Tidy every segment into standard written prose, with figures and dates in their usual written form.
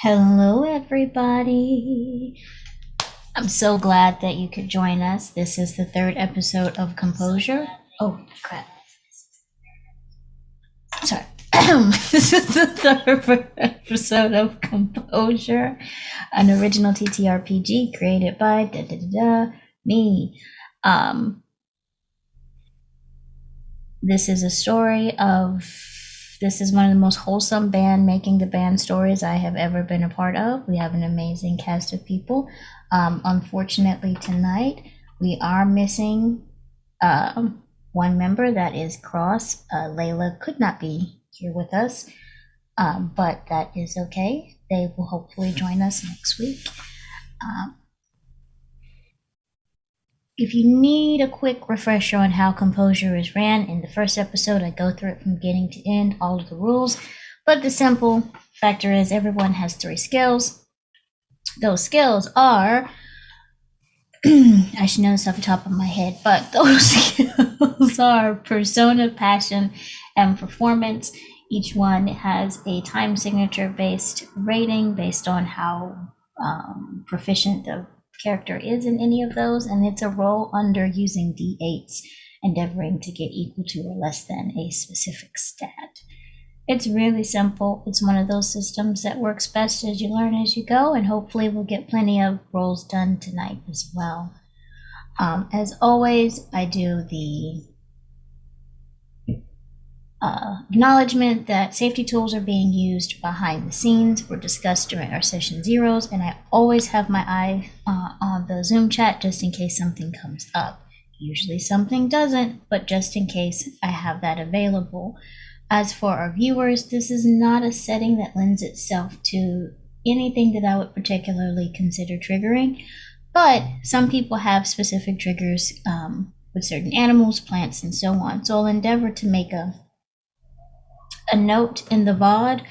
Hello, everybody. I'm so glad that you could join us. This is the third episode of Composure. Oh, crap. Sorry. This is the third episode of Composure, an original TTRPG created by me. Um, this is a story of this is one of the most wholesome band making the band stories I have ever been a part of. We have an amazing cast of people. Unfortunately, tonight we are missing one member, that is Cross. Layla could not be here with us, but that is okay. They will hopefully join us next week. Um, if you need a quick refresher on how Composure is ran, in the first episode, I go through it from beginning to end, all of the rules. But the simple factor is everyone has 3 skills. Those skills are, I should know this off the top of my head, but those skills are persona, passion, and performance. Each one has a time signature based rating based on how proficient the character is in any of those, and it's a roll under using d8s, endeavoring to get equal to or less than a specific stat. It's really simple. It's one of those systems that works best as you learn as you go, and hopefully we'll get plenty of rolls done tonight as well. As always, I do the acknowledgement that safety tools are being used behind the scenes, were discussed during our session zeros, and I always have my eye on the Zoom chat just in case something comes up. Usually something doesn't, but just in case, I have that available. As for our viewers, this is not a setting that lends itself to anything that I would particularly consider triggering, but some people have specific triggers with certain animals, plants, and so on. So I'll endeavor to make a note in the VOD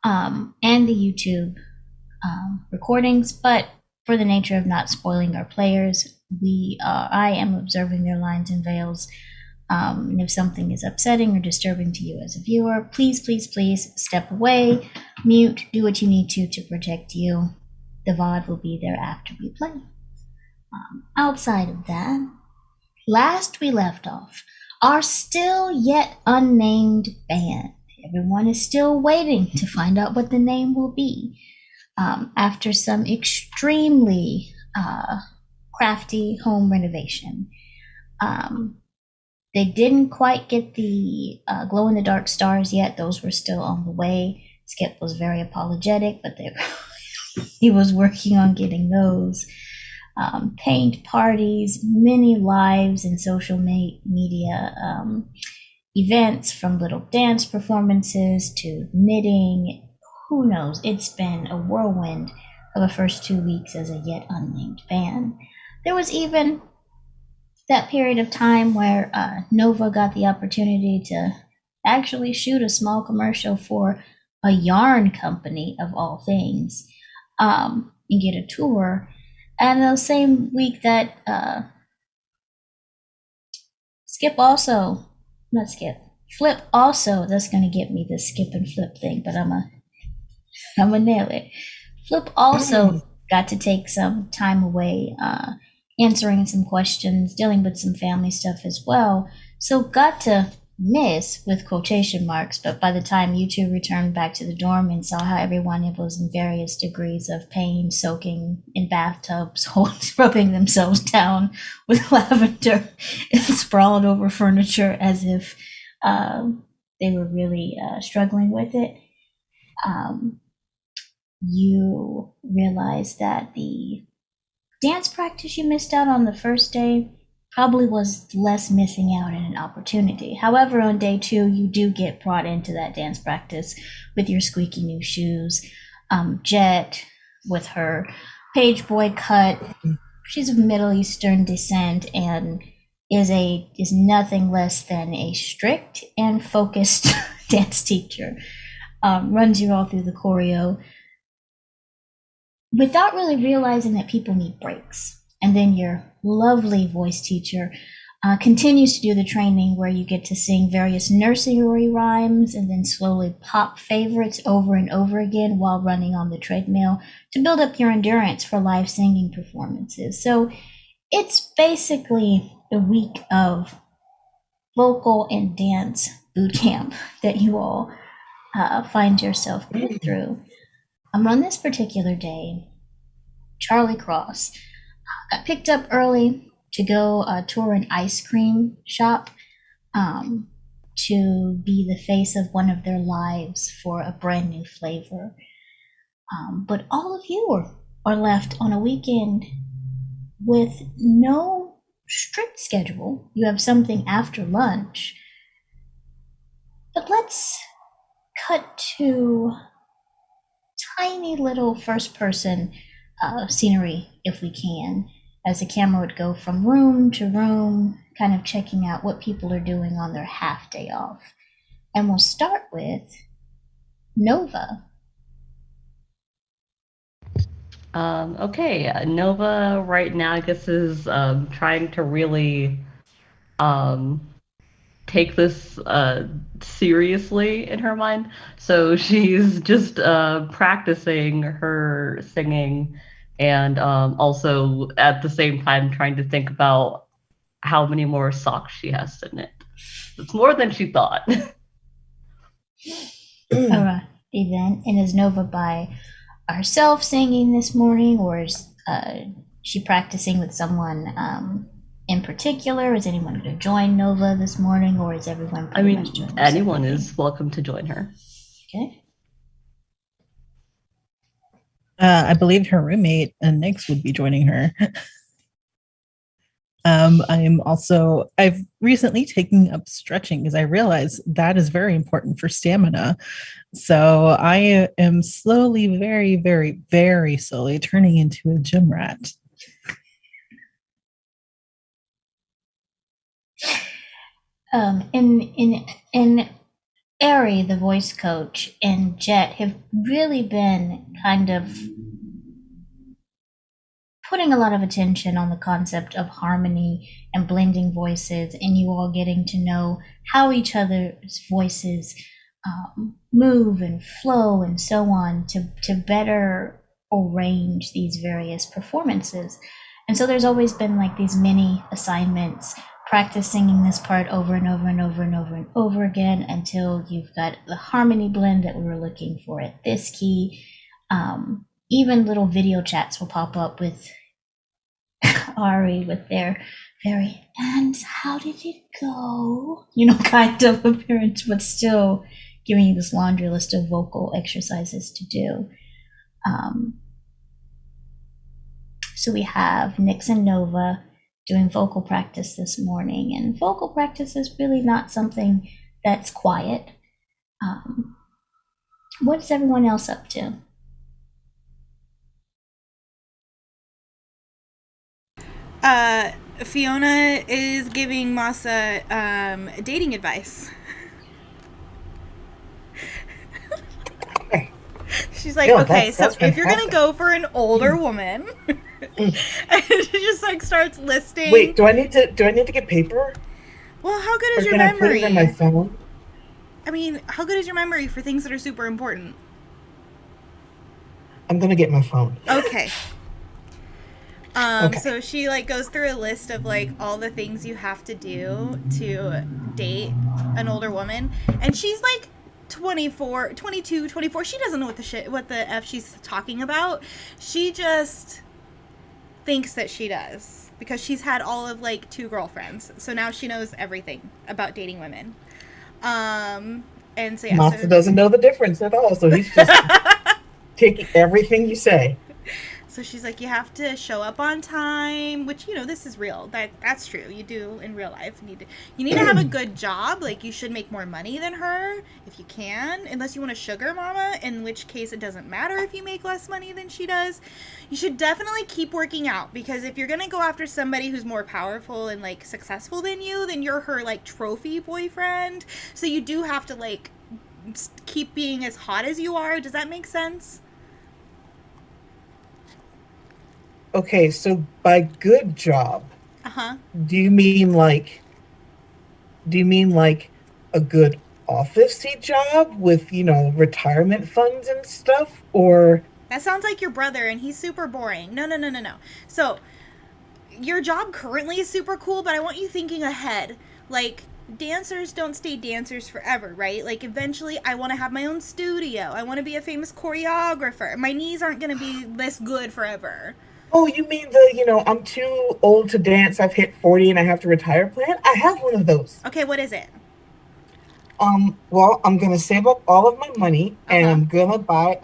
and the YouTube recordings, but for the nature of not spoiling our players, I am observing their lines and veils. And if something is upsetting or disturbing to you as a viewer, please, please, please step away, mute, do what you need to protect you. The VOD will be there after we play. Outside of that, last we left off, our still yet unnamed band. Everyone is still waiting to find out what the name will be. After some extremely crafty home renovation. They didn't quite get the glow-in-the-dark stars yet. Those were still on the way. Skip was very apologetic, but he was working on getting those. Paint parties, many lives and social media events, from little dance performances to knitting. Who knows? It's been a whirlwind of the first 2 weeks as a yet unnamed band. There was even that period of time where Nova got the opportunity to actually shoot a small commercial for a yarn company, of all things, and get a tour. And the same week that Flip also, that's going to get me the skip and flip thing, but I'm gonna nail it. Flip also got to take some time away, answering some questions, dealing with some family stuff as well. So got to miss, with quotation marks, but by the time you two returned back to the dorm and saw how everyone was in various degrees of pain, soaking in bathtubs, rubbing themselves down with lavender and sprawled over furniture as if they were really struggling with it, you realize that the dance practice you missed out on the first day probably was less missing out in an opportunity. However, on day 2, you do get brought into that dance practice with your squeaky new shoes. Jet, with her page boy cut, she's of Middle Eastern descent and is nothing less than a strict and focused dance teacher. Runs you all through the choreo without really realizing that people need breaks. And then your lovely voice teacher Continues to do the training where you get to sing various nursery rhymes and then slowly pop favorites over and over again while running on the treadmill to build up your endurance for live singing performances. So it's basically a week of vocal and dance boot camp that you all find yourself put through. On this particular day, Charlie Cross got picked up early to go tour an ice cream shop um, to be the face of one of their lives for a brand new flavor. But all of you are left on a weekend with no strict schedule. You have something after lunch. But let's cut to tiny little first person scenery if we can, as the camera would go from room to room, kind of checking out what people are doing on their half day off. And we'll start with Nova. Okay, Nova right now, I guess, is trying to really um, take this seriously in her mind. So she's just practicing her singing and also at the same time trying to think about how many more socks she has to knit. It's more than she thought. All right, then, and is Nova by herself singing this morning, or is she practicing with someone in particular? Is anyone going to join Nova this morning, or is everyone I pretty much mean, doing their anyone separate is thing? welcome to join her. Okay. I believe her roommate, Nyx, would be joining her. I've recently taken up stretching because I realize that is very important for stamina. So I am slowly, very, very, very slowly turning into a gym rat. In Ari, the voice coach, and Jet have really been kind of putting a lot of attention on the concept of harmony and blending voices, and you all getting to know how each other's voices move and flow and so on to better arrange these various performances. And so there's always been like these mini assignments, practice singing this part over and over and over and over and over again until you've got the harmony blend that we were looking for at this key. Even little video chats will pop up with Ari with their very, and how did it go? Kind of appearance, but still giving you this laundry list of vocal exercises to do. So we have Nyx and Nova doing vocal practice this morning, and vocal practice is really not something that's quiet. What is everyone else up to? Fiona is giving Masa dating advice. She's like, No, okay, that's so if you're gonna fantastic. go for an older woman, and she just like starts listing. Wait, do I need to get paper, Well, how good or is your can I put it in my memory? phone? I mean, how good is your memory for things that are super important? I'm gonna get my phone. Okay. Okay. So she like goes through a list of like all the things you have to do to date an older woman, and she's like 24, 22, 24. She doesn't know what the F she's talking about. She just thinks that she does because she's had all of like 2 girlfriends. So now she knows everything about dating women. And so yeah, Masa so doesn't know the difference at all, so he's just taking everything you say. So she's like, you have to show up on time, which this is real. That's true. You do in real life. You need to have a good job. Like you should make more money than her if you can, unless you want a sugar mama, in which case it doesn't matter if you make less money than she does. You should definitely keep working out, because if you're gonna go after somebody who's more powerful and like successful than you, then you're her like trophy boyfriend. So you do have to like keep being as hot as you are. Does that make sense? Okay, so by good job, Uh-huh. Do you mean like a good officey job with, retirement funds and stuff? Or That sounds like your brother, and he's super boring. No, no, no, no, no. So, your job currently is super cool, but I want you thinking ahead. Like, dancers don't stay dancers forever, right? Like, eventually, I want to have my own studio. I want to be a famous choreographer. My knees aren't going to be this good forever. oh, you mean I'm too old to dance, I've hit 40 and I have to retire plan? I have one of those. Okay, what is it? Well, I'm gonna save up all of my money and Uh-huh. I'm gonna buy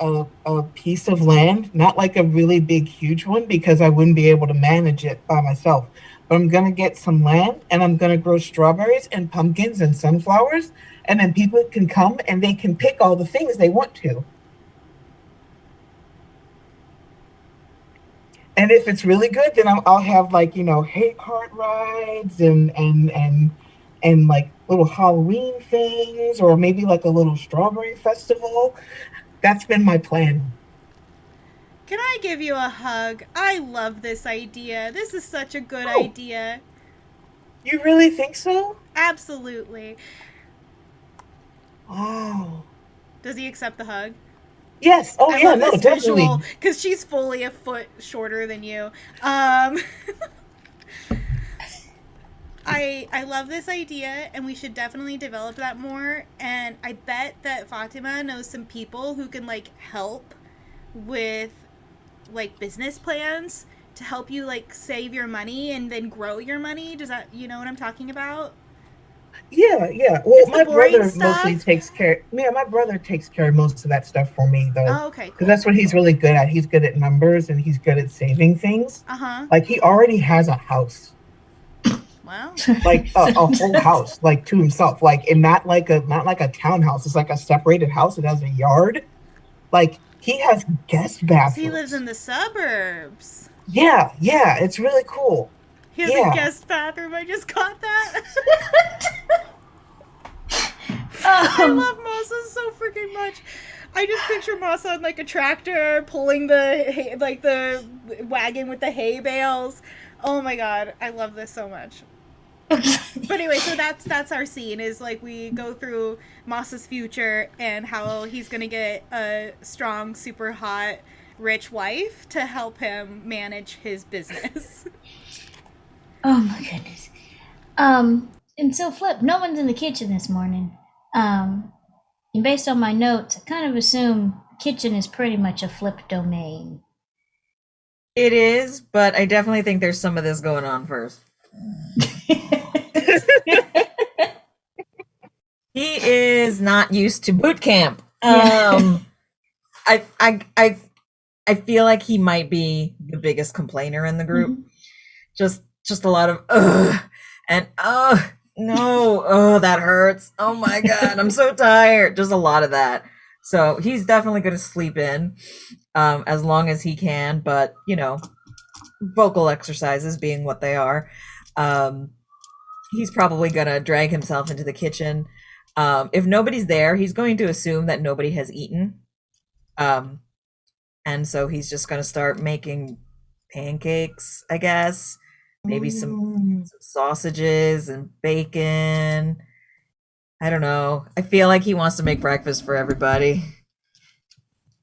a piece of land, not like a really big, huge one because I wouldn't be able to manage it by myself. But I'm gonna get some land and I'm gonna grow strawberries and pumpkins and sunflowers, and then people can come and they can pick all the things they want to. And if it's really good, then I'll have like hay cart rides and like little Halloween things, or maybe like a little strawberry festival. That's been my plan. Can I give you a hug? I love this idea. This is such a good Oh, idea. you really think so? Absolutely. Wow. Does he accept the hug? Yes. Oh I yeah. love No, this definitely. visual because she's fully a foot shorter than you. Um, I love this idea, and we should definitely develop that more. And I bet that Fatima knows some people who can like help with like business plans to help you like save your money and then grow your money. Does that, you know what I'm talking about? Yeah, yeah. Well, It's the my boring brother mostly stuff. takes care. Yeah, my brother takes care of most of that stuff for me, though, Oh, okay, because cool. that's what he's really good at. He's good at numbers and he's good at saving things. Uh huh. Like he already has a house, Well, like a whole house, like to himself, like and not like a townhouse. It's like a separated house. It has a yard. Like he has guest so he lives bathrooms. in the suburbs. Yeah, yeah. It's really cool. He has a Yeah. guest bathroom. I just caught that. I Um, love Masa so freaking much. I just picture Masa on like a tractor pulling the hay, like the wagon with the hay bales. Oh my god, I love this so much. But anyway, so that's our scene is like we go through Masa's future and how he's gonna get a strong, super hot, rich wife to help him manage his business. oh my goodness. And so Flip, no one's in the kitchen this morning. And based on my notes, I kind of assume kitchen is pretty much a Flip domain. It is, but I definitely think there's some of this going on first. He is not used to boot camp. Yeah. I feel like he might be the biggest complainer in the group. Mhm. Just a lot of ugh and no, oh that hurts. Oh my god, I'm so tired. Just a lot of that. So he's definitely gonna sleep in as long as he can, but vocal exercises being what they are. He's probably gonna drag himself into the kitchen. If nobody's there, he's going to assume that nobody has eaten. And so he's just gonna start making pancakes, I guess. Maybe some sausages and bacon. I don't know. I feel like he wants to make breakfast for everybody.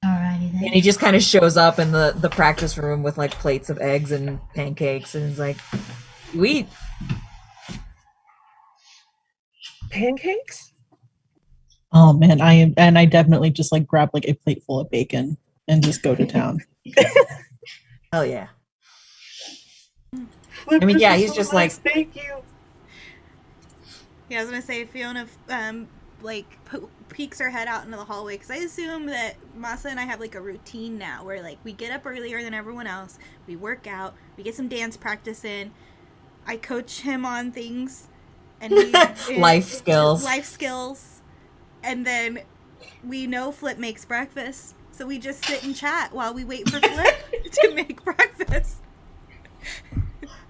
Alrighty then. And he just kind of shows up in the practice room with like plates of eggs and pancakes and he's like, "You eat." Pancakes? Oh man, I definitely just like grab like a plate full of bacon and just go to town. Hell yeah. Flip, I mean, this yeah, is he's so just nice. like- Thank you. Yeah, I was gonna say Fiona, peeks her head out into the hallway because I assume that Masa and I have like a routine now where like we get up earlier than everyone else, we work out, we get some dance practice in. I coach him on things, and Life skills. life skills, and then we know Flip makes breakfast, so we just sit and chat while we wait for Flip to make breakfast.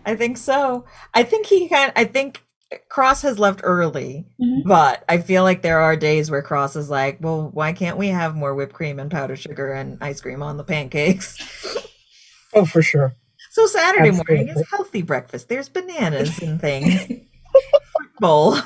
I think so. I think Cross has left early, Mhm. but I feel like there are days where Cross is like, well, why can't we have more whipped cream and powdered sugar and ice cream on the pancakes? Oh, for sure. So So Saturday morning is Absolutely. healthy breakfast. There's bananas and things. Fruit bowl.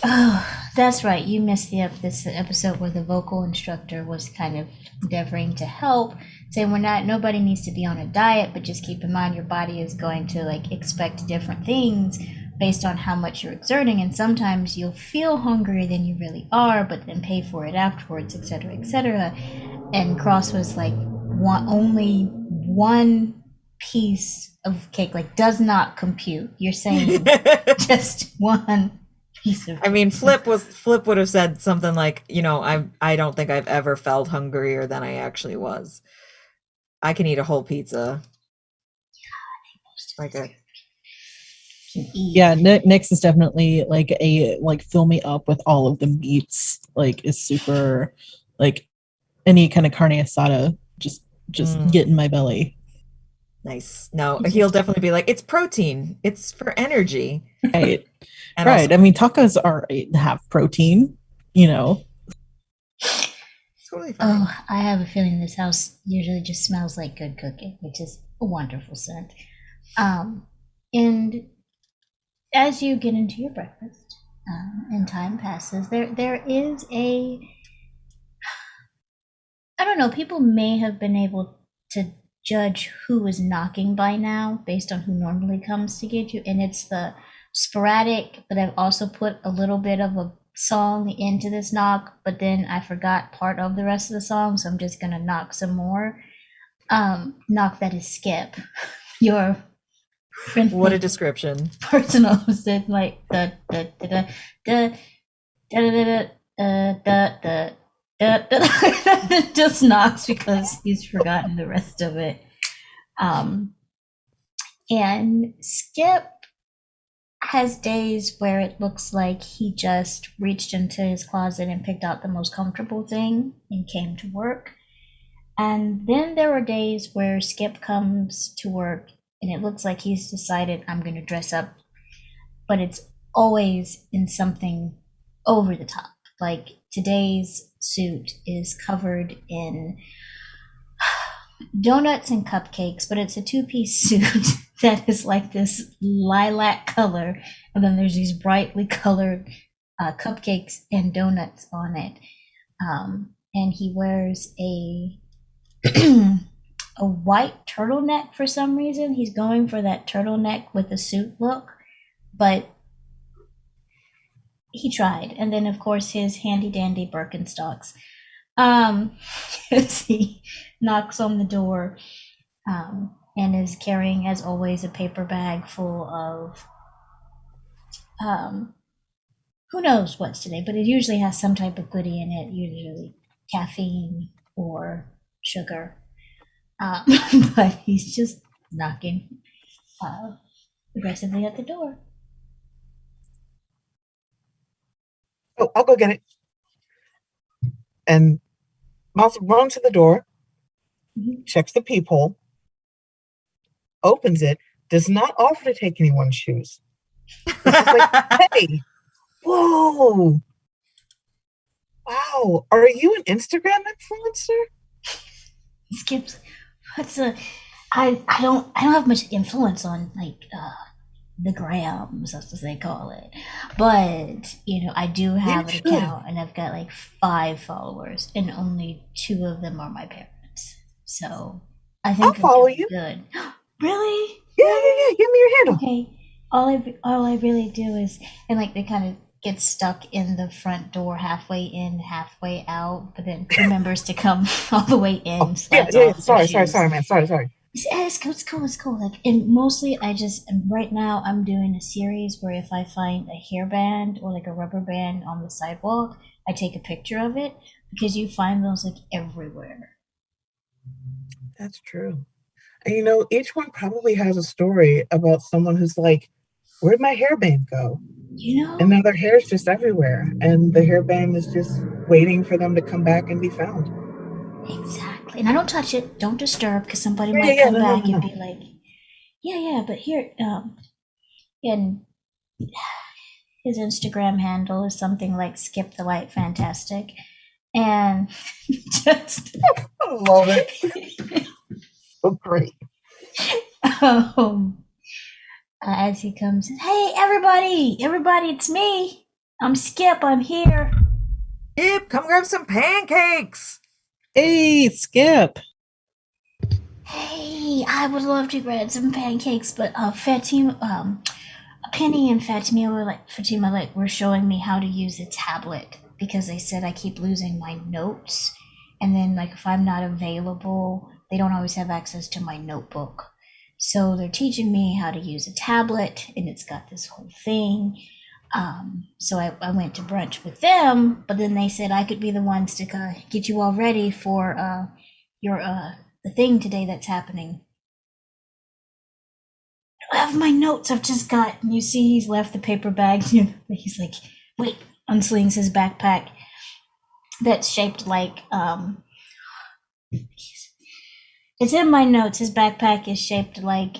Oh, that's right. You missed this episode where the vocal instructor was kind of endeavoring to help, saying nobody needs to be on a diet, but just keep in mind your body is going to like expect different things based on how much you're exerting, and sometimes you'll feel hungrier than you really are, but then pay for it afterwards, etc., etc. And Cross was like, only one piece of cake like does not compute. You're saying just one piece of. I mean, Flip would have said something like, I don't think I've ever felt hungrier than I actually was. I can eat a whole pizza. Like a Yeah, Nyx is definitely like fill me up with all of the meats. Like is super like any kind of carne asada just get in my belly. Nice. No, he'll definitely be like, it's protein. It's for energy. Right. And right. also, I mean, tacos have protein, totally fine. Oh, I have a feeling this house usually just smells like good cooking, which is a wonderful scent. And as you get into your breakfast, and time passes, there is I don't know, people may have been able to judge who is knocking by now based on who normally comes to get you, and it's the sporadic, but I've also put a little bit of a song into this knock, but then I forgot part of the rest of the song, so I'm just gonna knock some more. Knock that is Skip. Your friendly What a description. personal said like the just knocks because he's forgotten the rest of it. And Skip has days where it looks like he just reached into his closet and picked out the most comfortable thing and came to work. And then there are days where Skip comes to work and it looks like he's decided, I'm going to dress up, but it's always in something over the top. Like today's suit is covered in donuts and cupcakes, but it's a two-piece suit that is like this lilac color, and then there's these brightly colored cupcakes and donuts on it. And he wears a a white turtleneck for some reason. He's going for that turtleneck with a suit look, but he tried. And then, of course, his handy-dandy Birkenstocks. As he knocks on the door and is carrying, as always, a paper bag full of who knows what's today, but it usually has some type of goodie in it, usually caffeine or sugar. But he's just knocking aggressively at the door. Oh, I'll go get it. And Mouse runs to the door, checks the peephole, opens it, does not offer to take anyone's shoes. It's just like, hey, whoa, wow, are you an Instagram influencer? Skips, I don't have much influence on like the grams, as they call it, but I do have an account and I've got like 5 followers and only 2 of them are my parents, so I think I'll follow you. Good. Really? Yeah, give me your handle. Okay, all I really do is, and like they kind of get stuck in the front door halfway in, halfway out, but then remembers to come all the way in. Yeah. Sorry, man. Sorry. It's cool. Like, and mostly right now I'm doing a series where if I find a hairband or like a rubber band on the sidewalk, I take a picture of it because you find those like everywhere. That's true. And each one probably has a story about someone who's like, where'd my hairband go? And now their hair's just everywhere, and the hairband is just waiting for them to come back and be found. Exactly. And I don't touch it. Don't disturb, because somebody might come back and be like, yeah, but here, and his Instagram handle is something like Skip the White Fantastic. And just I love it. so great. Um, as he comes, hey everybody, it's me. I'm Skip. I'm here. Skip, come grab some pancakes. Hey, Skip. Hey, I would love to grab some pancakes, but Fatima, Penny and Fatima were showing me how to use a tablet because they said I keep losing my notes, and then if I'm not available, they don't always have access to my notebook. So they're teaching me how to use a tablet, and it's got this whole thing. So I went to brunch with them, but then they said I could be the ones to get you all ready for your the thing today that's happening. I have my notes I've just got. You see, he's left the paper bag. He's like, wait, unslings his backpack that's shaped like it's in my notes. His backpack is shaped like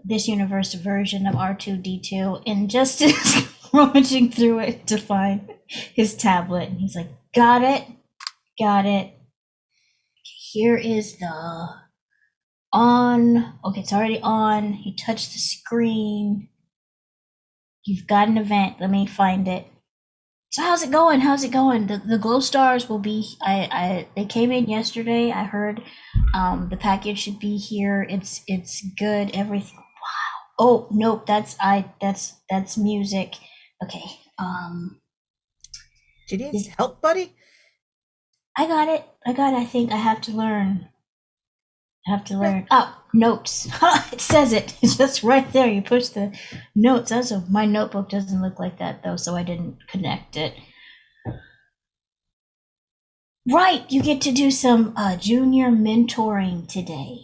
this universe version of R2D2, and just is rummaging through it to find his tablet, and he's like, got it. Here is the on. Okay, it's already on. You touch the screen. You've got an event. Let me find it. So how's it going? The glow stars will be. They came in yesterday. I heard the package should be here. It's good. Everything. Wow. Oh nope. That's music. Okay. Do you need help, buddy? I got it. I think I have to learn. Oh, notes. It says it. It's just right there. You push the notes. Also, my notebook doesn't look like that though, so I didn't connect it. Right, you get to do some junior mentoring today.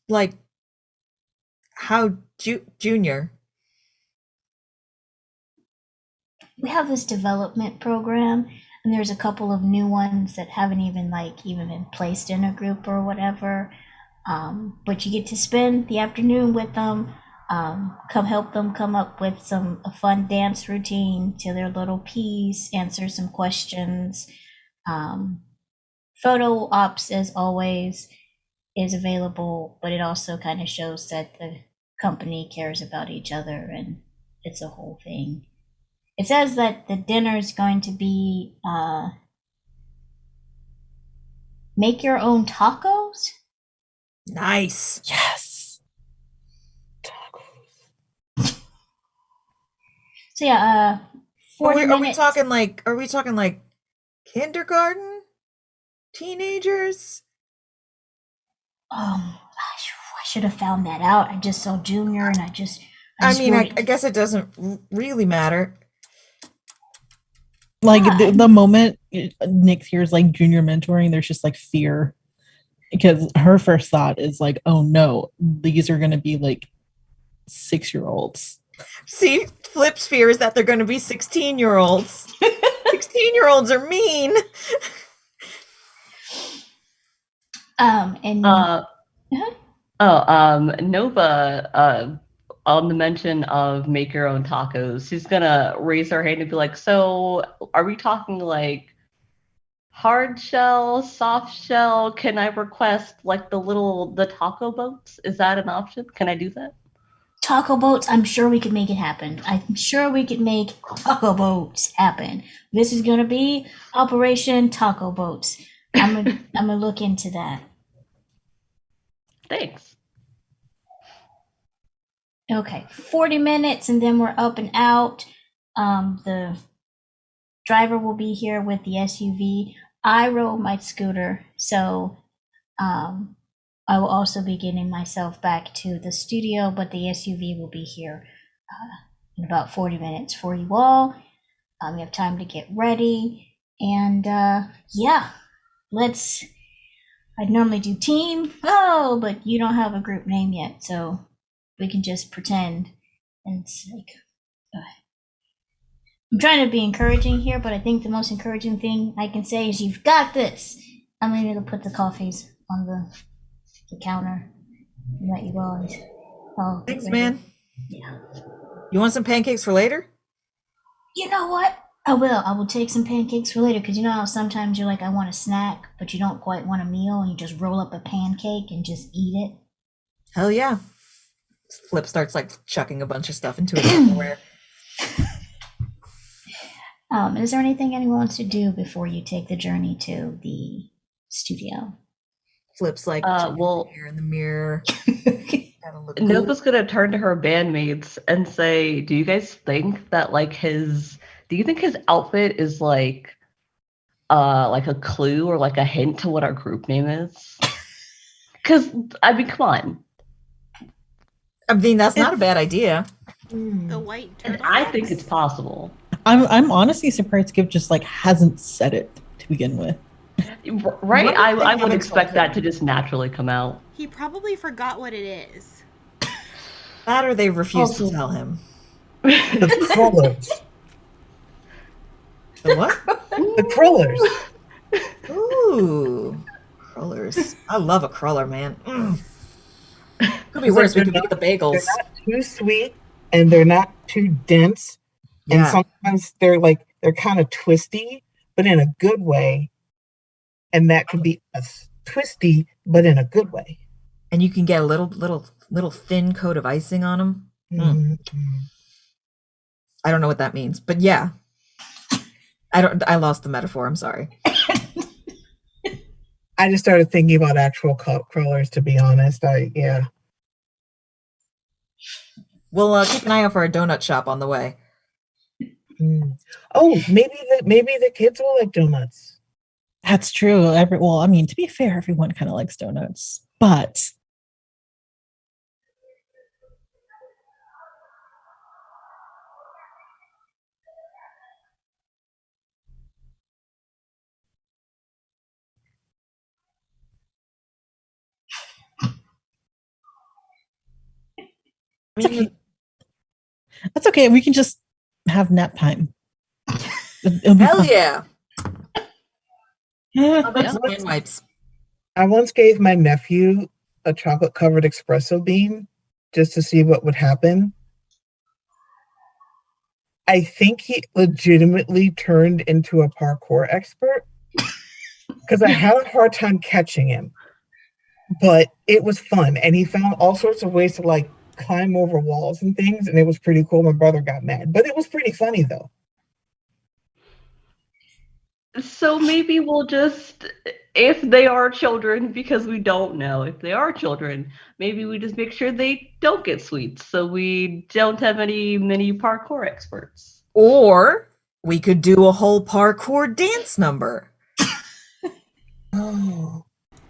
Like, how junior? We have this development program, and there's a couple of new ones that haven't even been placed in a group or whatever. But you get to spend the afternoon with them. Come help them come up with a fun dance routine to their little piece, answer some questions. Photo ops, as always, is available, but it also kind of shows that the company cares about each other, and it's a whole thing. It says that the dinner is going to be make your own tacos. Nice. Yes. So yeah, 40 Are we minutes. talking like kindergarten? Teenagers? I should have found that out. I just saw junior, and I guess it doesn't really matter. Like the moment Nick hears junior mentoring, there's just fear, because her first thought is oh no, these are going to be 6-year-olds. See, Flip's fear is that they're going to be 16-year-olds. 16-year-olds are mean. Nova, on the mention of make your own tacos, she's gonna raise her hand and be like, so are we talking hard shell, soft shell? Can I request the taco boats? Is that an option? Can I do that? Taco boats, I'm sure we could make it happen. I'm sure we could make taco boats happen. This is gonna be Operation Taco Boats. I'm gonna look into that. Thanks. Okay, 40 minutes, and then we're up and out. The driver will be here with the SUV. I rode my scooter, so I will also be getting myself back to the studio, but the SUV will be here in about 40 minutes for you all. We have time to get ready, and yeah, I'd normally do team, but you don't have a group name yet, so we can just pretend. And it's I'm trying to be encouraging here, but I think the most encouraging thing I can say is you've got this. I'm going to put the coffees on the counter and let you all Thanks, man. Yeah. You want some pancakes for later? You know what? I will. I will take some pancakes for later because you know how sometimes you're like, I want a snack, but you don't quite want a meal, and you just roll up a pancake and just eat it. Hell yeah. Flip starts like chucking a bunch of stuff into it everywhere. Is there anything anyone wants to do before you take the journey to the studio? Flip's like well, here in the mirror. Gotta look good. Nova's gonna turn to her bandmates and say, "Do you guys think that do you think his outfit is like a clue or like a hint to what our group name is?" Because I mean, come on. I mean, that's not a bad idea. The white And turtle. I think it's possible. I'm honestly surprised Gift just like hasn't said it to begin with. Right? What if they I would haven't expect told that him? to just naturally come out. He probably forgot what it is. That or they refuse to Also- tell him. The crawlers. The what? The crawlers. Ooh. Crawlers. I love a crawler, man. Could be It's worse. like We they're could make the They're bagels. not too sweet and they're not too dense. And Yeah. sometimes they're kind of twisty, but in a good way. And that could be twisty, but in a good way. And you can get a little thin coat of icing on them. Mhm. I don't know what that means, but yeah. I lost the metaphor. I'm sorry. I just started thinking about actual crawlers, to be honest. We'll keep an eye out for a donut shop on the way. Oh, maybe the kids will like donuts. That's true. Well, I mean, to be fair, everyone kind of likes donuts, but I mean, that's okay. We can just have nap time. It'll be hell fun. yeah. Yeah. Hand wipes. I once gave my nephew a chocolate covered espresso bean just to see what would happen. I think he legitimately turned into a parkour expert because I had a hard time catching him, but it was fun. And he found all sorts of ways to like climb over walls and things. And it was pretty cool. My brother got mad, but it was pretty funny though. So maybe we'll just, if they are children, because we don't know if they are children, maybe we just make sure they don't get sweets so we don't have any mini parkour experts. Or we could do a whole parkour dance number. Oh,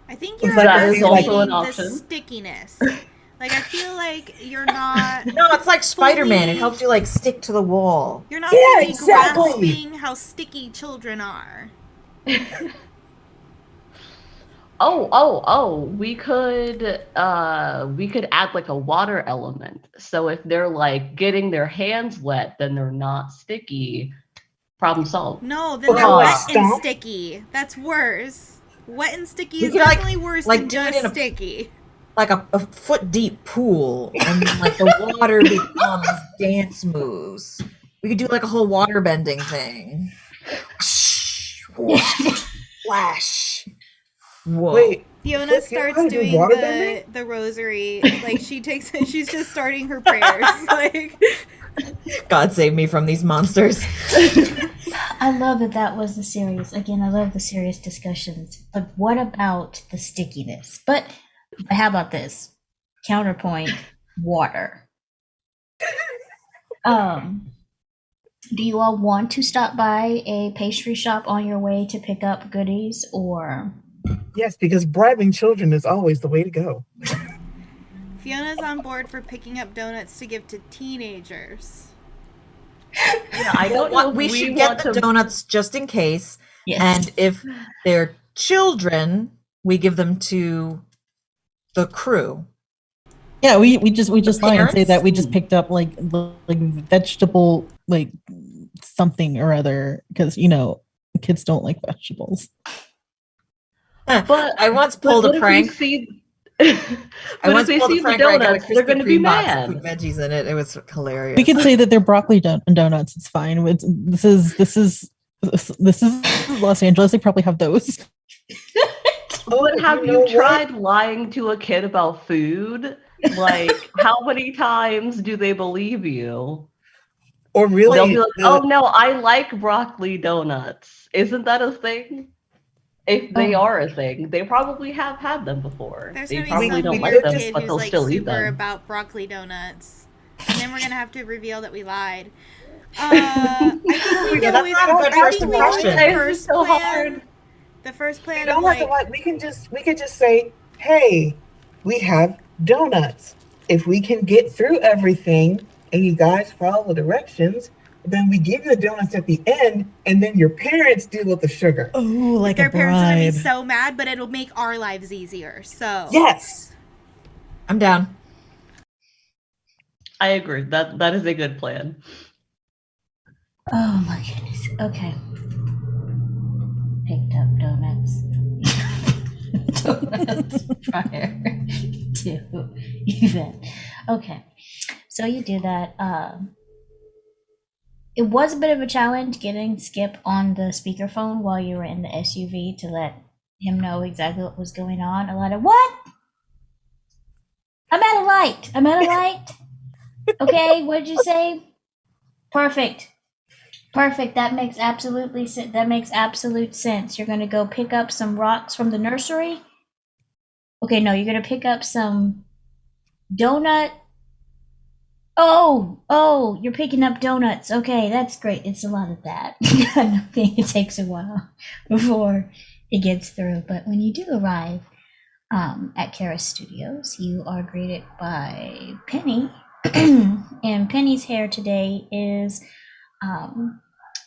I think Well, you're that is underestimating also an the option. stickiness. Like I feel like you're not No, it's like Spider-Man. It Fully- helps you like stick to the wall. you're not Yeah, fully exactly. grasping how sticky children are. We could add like a water element. So if they're like getting their hands wet, then they're not sticky. Problem solved. No, then Okay, they're like wet and stomp? sticky. That's worse. Wet and sticky We is could, like- definitely worse like than do it just in a- sticky. Like a foot deep pool, and then like the water becomes dance moves. We could do like a whole water bending thing. Flash. Whoa. wait. Fiona Flip, you know how starts to do doing water the bending? rosary. Like she's just starting her prayers. Like God save me from these monsters. I love that was the serious. Again, I love the serious discussions. But what about the stickiness? But how about this? Counterpoint, water. Do you all want to stop by a pastry shop on your way to pick up goodies, or Yes, because bribing children is always the way to go. Fiona's on board for picking up donuts to give to teenagers. Yeah, I don't know. If We should get want the to. donuts just in case. yes? And if they're children, we give them to the crew. Yeah, we just lie and say parents? that we just picked up like vegetable like something or other because kids don't like vegetables. But I once but pulled what a if we prank. see? But once if they pulled a see the prank where I got a donuts, they're Krispy going to be Kreme box and mad. put veggies in it. It was hilarious. We could say that they're broccoli donuts. It's fine. This is Los Angeles. They probably have those. But have you know you tried what? lying to a kid about food? Like, how many times do they believe you? Or They'll really, be like, oh no, I like broccoli donuts. Isn't that a thing? If they Oh. are a thing, they probably have had them before. There's They gonna be probably some don't like weird them, kid but who's they'll like still eat super them. about broccoli donuts, and then we're gonna have to reveal that we lied. I think we Yeah, go that's with. not a good I first think we go with impression. the first so plan. hard. The first we plan of don't have to like. like. We could just say, "Hey, we have donuts. If we can get through everything and you guys follow the directions, then we give you the donuts at the end, and then your parents deal with the sugar." Oh, like Their a parents are gonna be bribe. so mad, but it'll make our lives easier. So Yes. I'm down. I agree. That is a good plan. Oh my goodness. Okay. Picked up donuts. Donuts prior to event. Okay. So you do that. It was a bit of a challenge getting Skip on the speakerphone while you were in the SUV to let him know exactly what was going on. A lot of what? I'm at a light. I'm at a light. Okay, what did you say? Perfect. Perfect. That makes absolute sense. You're gonna go pick up some rocks from the nursery. Okay, no, you're gonna pick up some donut. Oh, you're picking up donuts. Okay, that's great. It's a lot of that. I think it takes a while before it gets through. But when you do arrive at Kara Studios, you are greeted by Penny. And Penny's hair today is,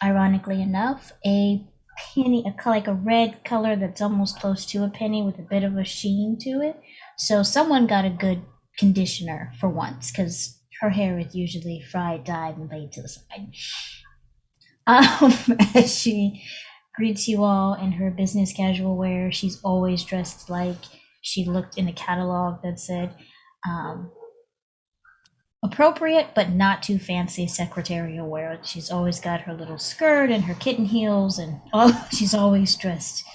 ironically enough, a penny, like a red color that's almost close to a penny with a bit of a sheen to it. So someone got a good conditioner for once, because her hair is usually fried, dyed, and laid to the side. As she greets you all in her business casual wear, she's always dressed like she looked in a catalog that said appropriate but not too fancy secretarial wear. She's always got her little skirt and her kitten heels, and she's always dressed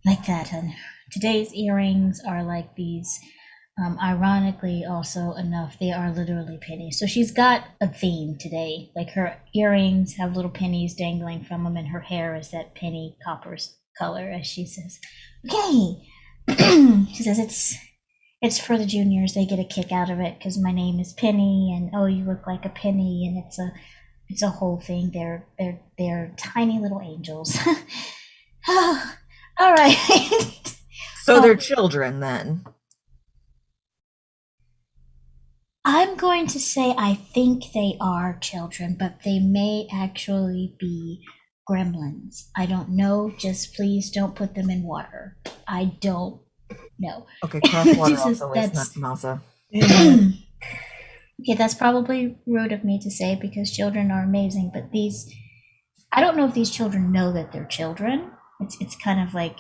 like that. And today's earrings are like these. Ironically, also enough, they are literally pennies. So she's got a theme today. Like her earrings have little pennies dangling from them, and her hair is that penny copper color, as she says. Okay, she says it's for the juniors. They get a kick out of it because my name is Penny, and oh, you look like a penny, and it's a whole thing. They're tiny little angels. All right. So they're children then. I'm going to say I think they are children, but they may actually be gremlins. I don't know. Just please don't put them in water. I don't know. Okay, cross water Jesus, also is that's- not Masa. Okay, that's probably rude of me to say because children are amazing, but I don't know if these children know that they're children. It's kind of like,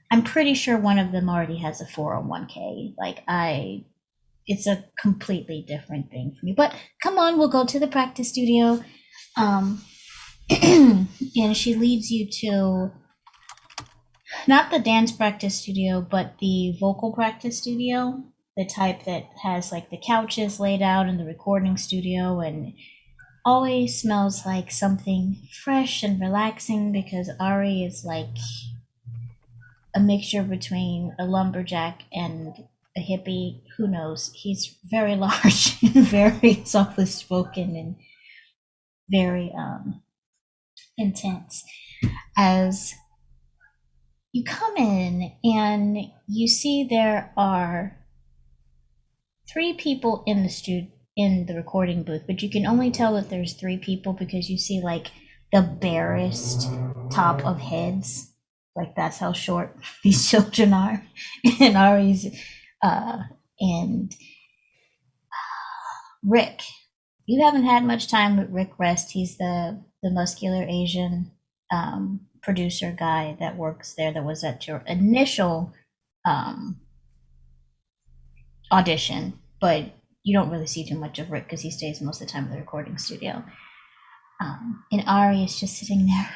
I'm pretty sure one of them already has a 401k. It's a completely different thing for me. But come on, we'll go to the practice studio. And she leads you to not the dance practice studio, but the vocal practice studio, the type that has like the couches laid out in the recording studio and always smells like something fresh and relaxing because Ari is like a mixture between a lumberjack and a hippie. Who knows? He's very large and very softly spoken and very intense. As you come in and you see there are 3 people in the recording booth, but you can only tell that there's 3 people because you see like the barest top of heads. Like that's how short these children are. And Ari's and Rick. You haven't had much time with Rick Rest. He's the muscular Asian producer guy that works there, that was at your initial audition, but you don't really see too much of Rick because he stays most of the time in the recording studio. And Ari is just sitting there.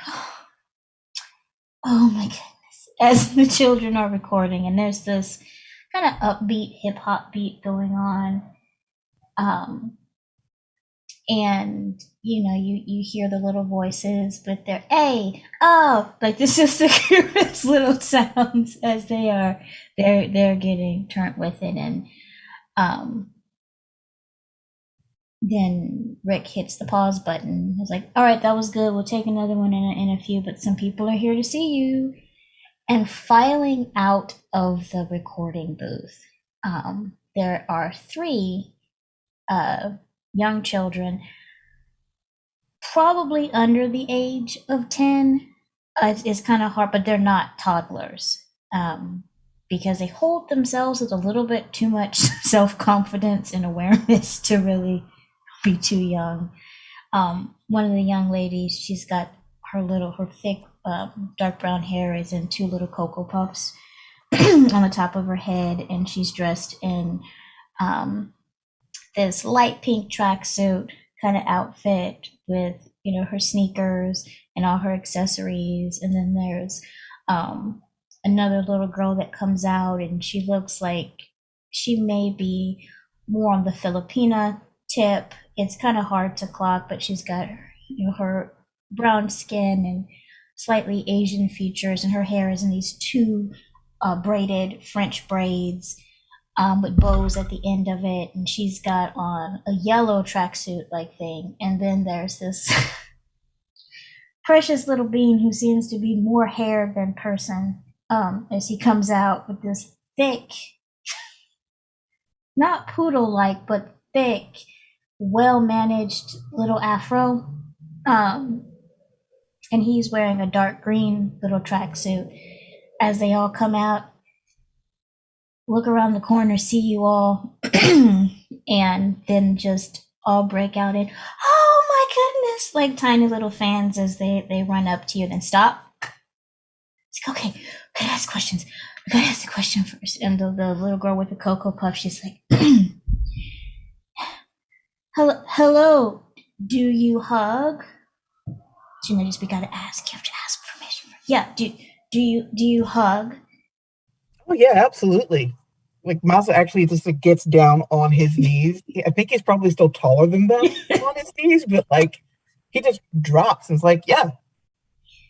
Oh my goodness. As the children are recording, and there's this kind of upbeat hip hop beat going on. And you hear the little voices, but they're like this is the cutest little sounds as they're getting turned with it. And then Rick hits the pause button. He's like, all right, that was good, we'll take another one in a few, but some people are here to see you. And filing out of the recording booth, there are 3 young children, probably under the age of 10. It's kind of hard, but they're not toddlers, because they hold themselves with a little bit too much self-confidence and awareness to really be too young. One of the young ladies, she's got her thick dark brown hair is in 2 little Cocoa Puffs on the top of her head, and she's dressed in this light pink tracksuit kind of outfit with her sneakers and all her accessories. And then there's another little girl that comes out, and she looks like she may be more on the Filipina tip. It's kind of hard to clock, but she's got her brown skin and slightly Asian features, and her hair is in these 2 braided French braids with bows at the end of it, and she's got on a yellow tracksuit like thing. And then there's this precious little bean who seems to be more hair than person, as he comes out with this thick, not poodle-like, but thick, well-managed little afro. And he's wearing a dark green little tracksuit. As they all come out, look around the corner, see you all, and then just all break out in, oh my goodness, like tiny little fans as they run up to you, then stop. It's like, okay, we gotta ask questions. We gotta ask the question first. And the little girl with the Cocoa Puff, she's like, hello, do you hug? Just we gotta ask. You have to ask permission. Yeah, do you hug? Oh yeah, absolutely. Like Masa actually just gets down on his knees. I think he's probably still taller than them on his knees, but like he just drops and is like, yeah,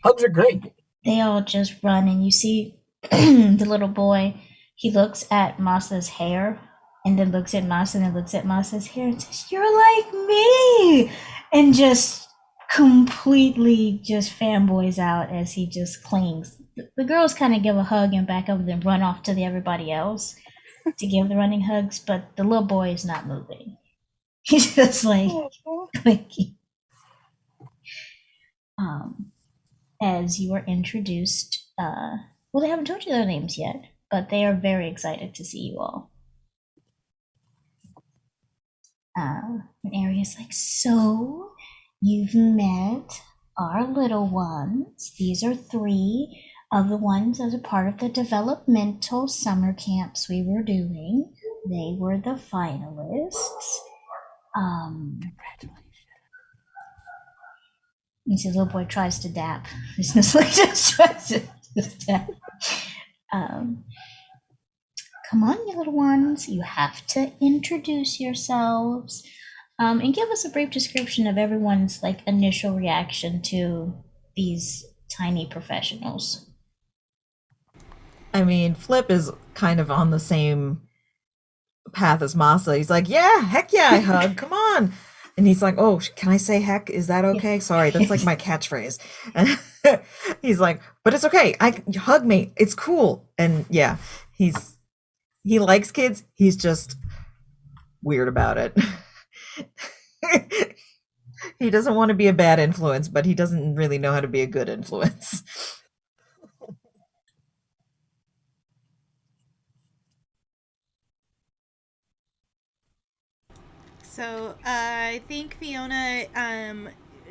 hugs are great. They all just run, and you see the little boy. He looks at Masa's hair, and then looks at Masa, and then looks at Masa's hair, and says, "You're like me," and just completely just fanboys out as he just clings. The girls kind of give a hug and back up and then run off to everybody else to give the running hugs, but the little boy is not moving. He's just like clinky. As you are introduced, well, they haven't told you their names yet, but they are very excited to see you all. And Aria's like, so you've met our little ones. These are 3 of the ones as a part of the developmental summer camps we were doing. They were the finalists. Congratulations. You see, the little boy tries to dap. He's just like, just tries to dap. Come on, you little ones. You have to introduce yourselves. And give us a brief description of everyone's like initial reaction to these tiny professionals. I mean, Flip is kind of on the same path as Masa. He's like, yeah, heck yeah, I hug. Come on. And he's like, oh, can I say heck? Is that okay? Sorry, that's like my catchphrase. And he's like, but it's okay. Hug me. It's cool. And yeah, he likes kids. He's just weird about it. He doesn't want to be a bad influence, but he doesn't really know how to be a good influence. So I think Fiona,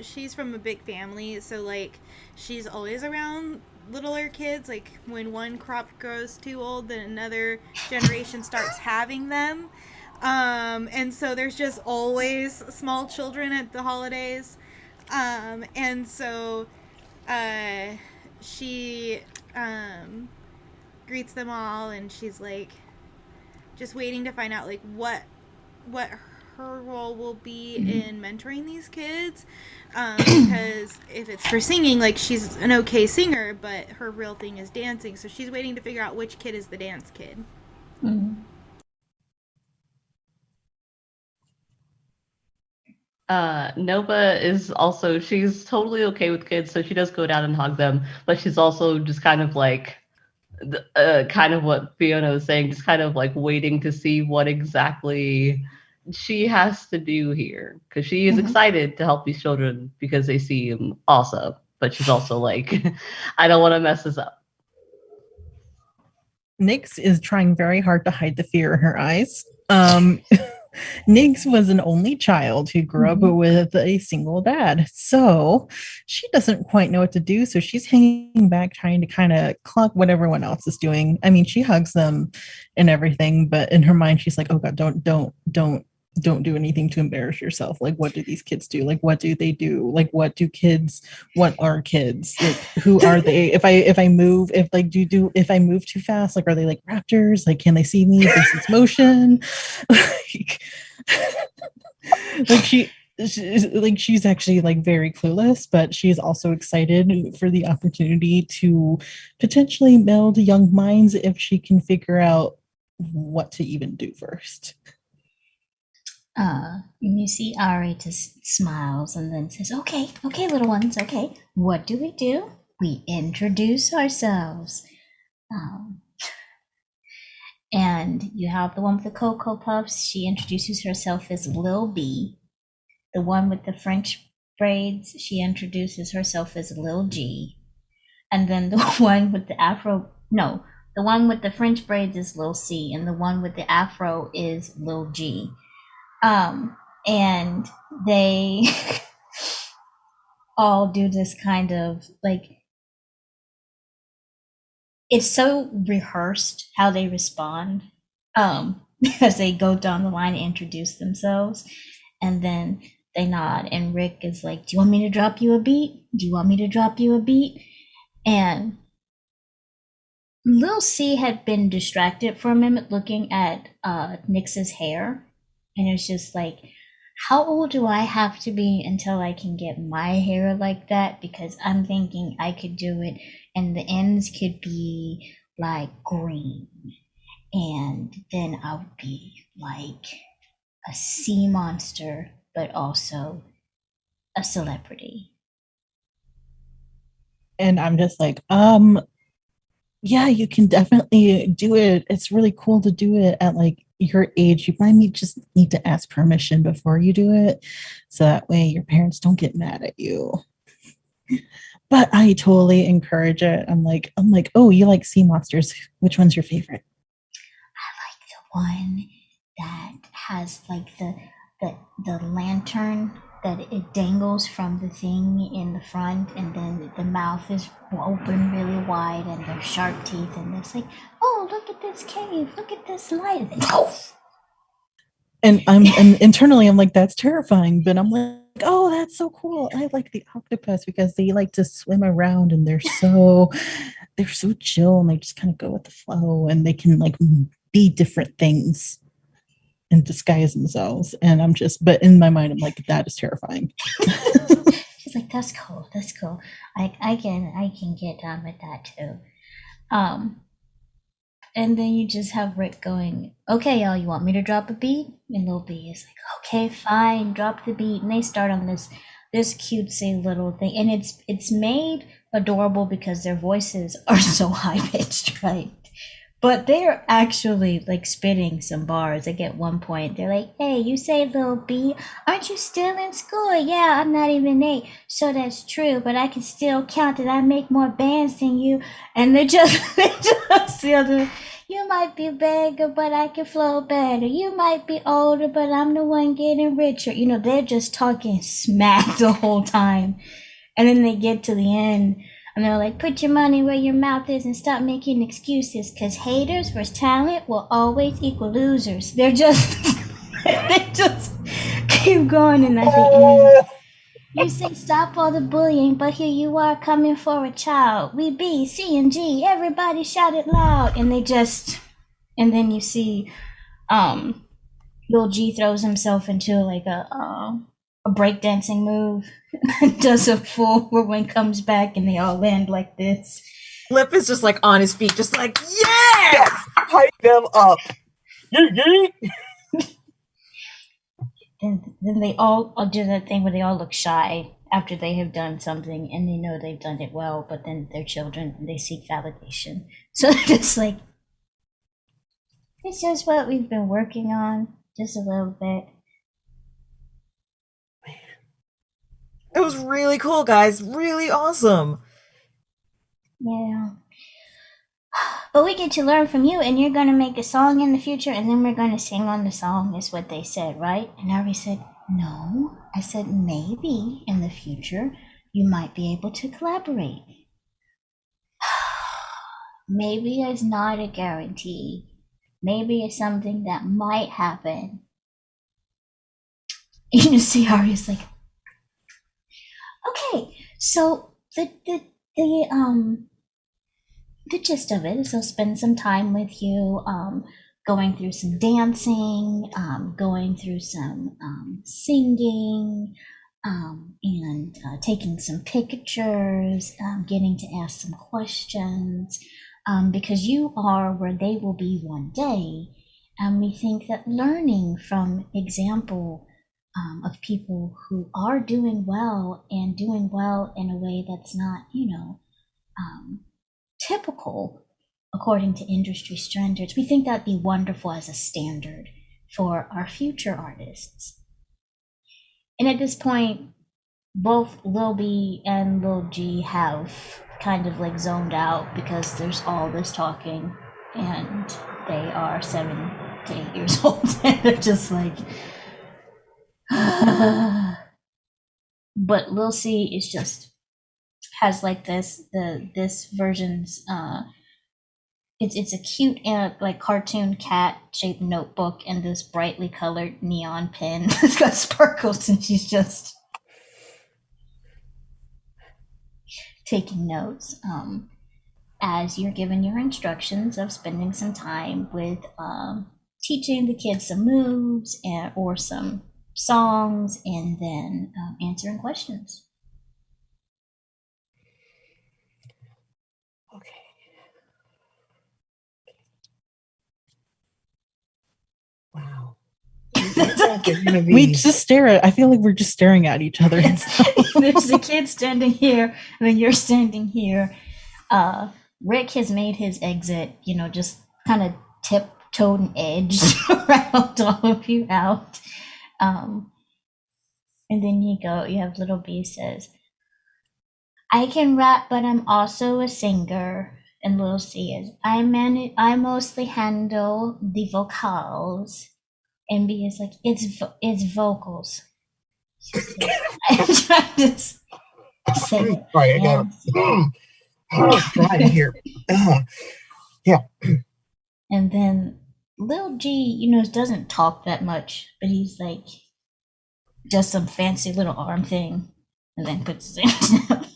she's from a big family, so like she's always around littler kids, like when one crop grows too old, then another generation starts having them. And so there's just always small children at the holidays. And so she greets them all, and she's like just waiting to find out like what her role will be in mentoring these kids, because if it's for singing, like she's an okay singer, but her real thing is dancing, so she's waiting to figure out which kid is the dance kid. Nova is also, she's totally okay with kids, so she does go down and hug them, but she's also just kind of like, kind of what Fiona was saying, just kind of like waiting to see what exactly she has to do here, because she is excited to help these children because they seem awesome, but she's also like, I don't want to mess this up. Nyx is trying very hard to hide the fear in her eyes. Nyx was an only child who grew up with a single dad, so she doesn't quite know what to do. So she's hanging back, trying to kind of clock what everyone else is doing. I mean, she hugs them and everything, but in her mind, she's like, "Oh God, don't do anything to embarrass yourself. Like, what do these kids do? Like, what do they do? Like, what do kids? What are kids? Like, who are they? If I move, if I move too fast, like, are they like raptors? Like, can they see me? Is this motion?" She's actually like very clueless, but she's also excited for the opportunity to potentially meld young minds if she can figure out what to even do first. And you see Ari just smiles and then says, okay, little ones, okay, what do? We introduce ourselves. And you have the one with the Cocoa Puffs. She introduces herself as Lil B. The one with the French braids, she introduces herself as Lil G. And then the one with the the one with the French braids is Lil C, and the one with the afro is Lil G. And they all do this kind of like, it's so rehearsed how they respond, as they go down the line and introduce themselves, and then they nod, and Rick is like, do you want me to drop you a beat? And Lil C had been distracted for a minute looking at Nyx's hair, and it's just like, how old do I have to be until I can get my hair like that? Because I'm thinking I could do it, and the ends could be like green, and then I would be like a sea monster, but also a celebrity. And I'm just like, yeah, you can definitely do it. It's really cool to do it at like your age. You might just need to ask permission before you do it, so that way your parents don't get mad at you. But I totally encourage it. I'm like, oh, you like sea monsters? Which one's your favorite? I like the one that has like the lantern that it dangles from the thing in the front, and then the mouth is open really wide, and there's sharp teeth, and it's like, oh, look at this cave, look at this light. And internally I'm like, that's terrifying, but I'm like, oh, that's so cool. I like the octopus because they like to swim around, and they're so chill, and they just kind of go with the flow, and they can like be different things and disguise themselves. And I'm just, but in my mind I'm like, that is terrifying. She's like, that's cool. I can get down with that too. And then you just have Rick going, okay, y'all, you want me to drop a beat? And Lil B is like, okay, fine, drop the beat. And they start on this cutesy little thing, and it's made adorable because their voices are so high pitched, right? But they're actually like spitting some bars. Like at one point, they're like, hey, you say Lil B, aren't you still in school? Yeah, I'm not even 8. So that's true, but I can still count that I make more bands than you. And they just you might be bigger, but I can flow better. You might be older, but I'm the one getting richer. They're just talking smack the whole time. And then they get to the end And they're like, put your money where your mouth is and stop making excuses, because haters versus talent will always equal losers. They're just, they just keep going. And at the end, you say stop all the bullying, but here you are coming for a child. We B, C, and G. Everybody shout it loud. And they just, and then you see, Lil G throws himself into like a breakdancing move, does a full whirlwind, comes back, and they all land like this. Flip is just like on his feet, just like, yeah! Hype them up. And then they all do that thing where they all look shy after they have done something, and they know they've done it well, but then they're children and they seek validation. So they're just like, it's just what we've been working on, just a little bit. It was really cool, guys. Really awesome. Yeah. But we get to learn from you, and you're going to make a song in the future, and then we're going to sing on the song, is what they said, right? And Ari said, no. I said, maybe in the future you might be able to collaborate. Maybe it's not a guarantee. Maybe it's something that might happen. You see Ari's like, okay, so the gist of it is they'll spend some time with you, going through some dancing, going through some singing, and taking some pictures, getting to ask some questions, because you are where they will be one day. And we think that learning from example of people who are doing well and doing well in a way that's not, typical according to industry standards, we think that'd be wonderful as a standard for our future artists. And at this point, both Lil B and Lil G have kind of like zoned out because there's all this talking, and they are 7 to 8 years old, and they're just like, but Lil C is just has like this version's it's a cute like cartoon cat shaped notebook and this brightly colored neon pen. It's got sparkles, and she's just taking notes as you're given your instructions of spending some time with teaching the kids some moves or some songs, and then answering questions. Okay. Wow. We just stare at. I feel like we're just staring at each other. There's the kid standing here, and then you're standing here. Rick has made his exit, just kind of tiptoed and edged around all of you out. And then you have Little B says, I can rap, but I'm also a singer. And Little C is, I mostly handle the vocals. And B is like, it's vocals. I'm trying to say it. Sorry, I got dry here. Yeah. And then Lil G, doesn't talk that much, but he's like, does some fancy little arm thing, and then puts his hands down.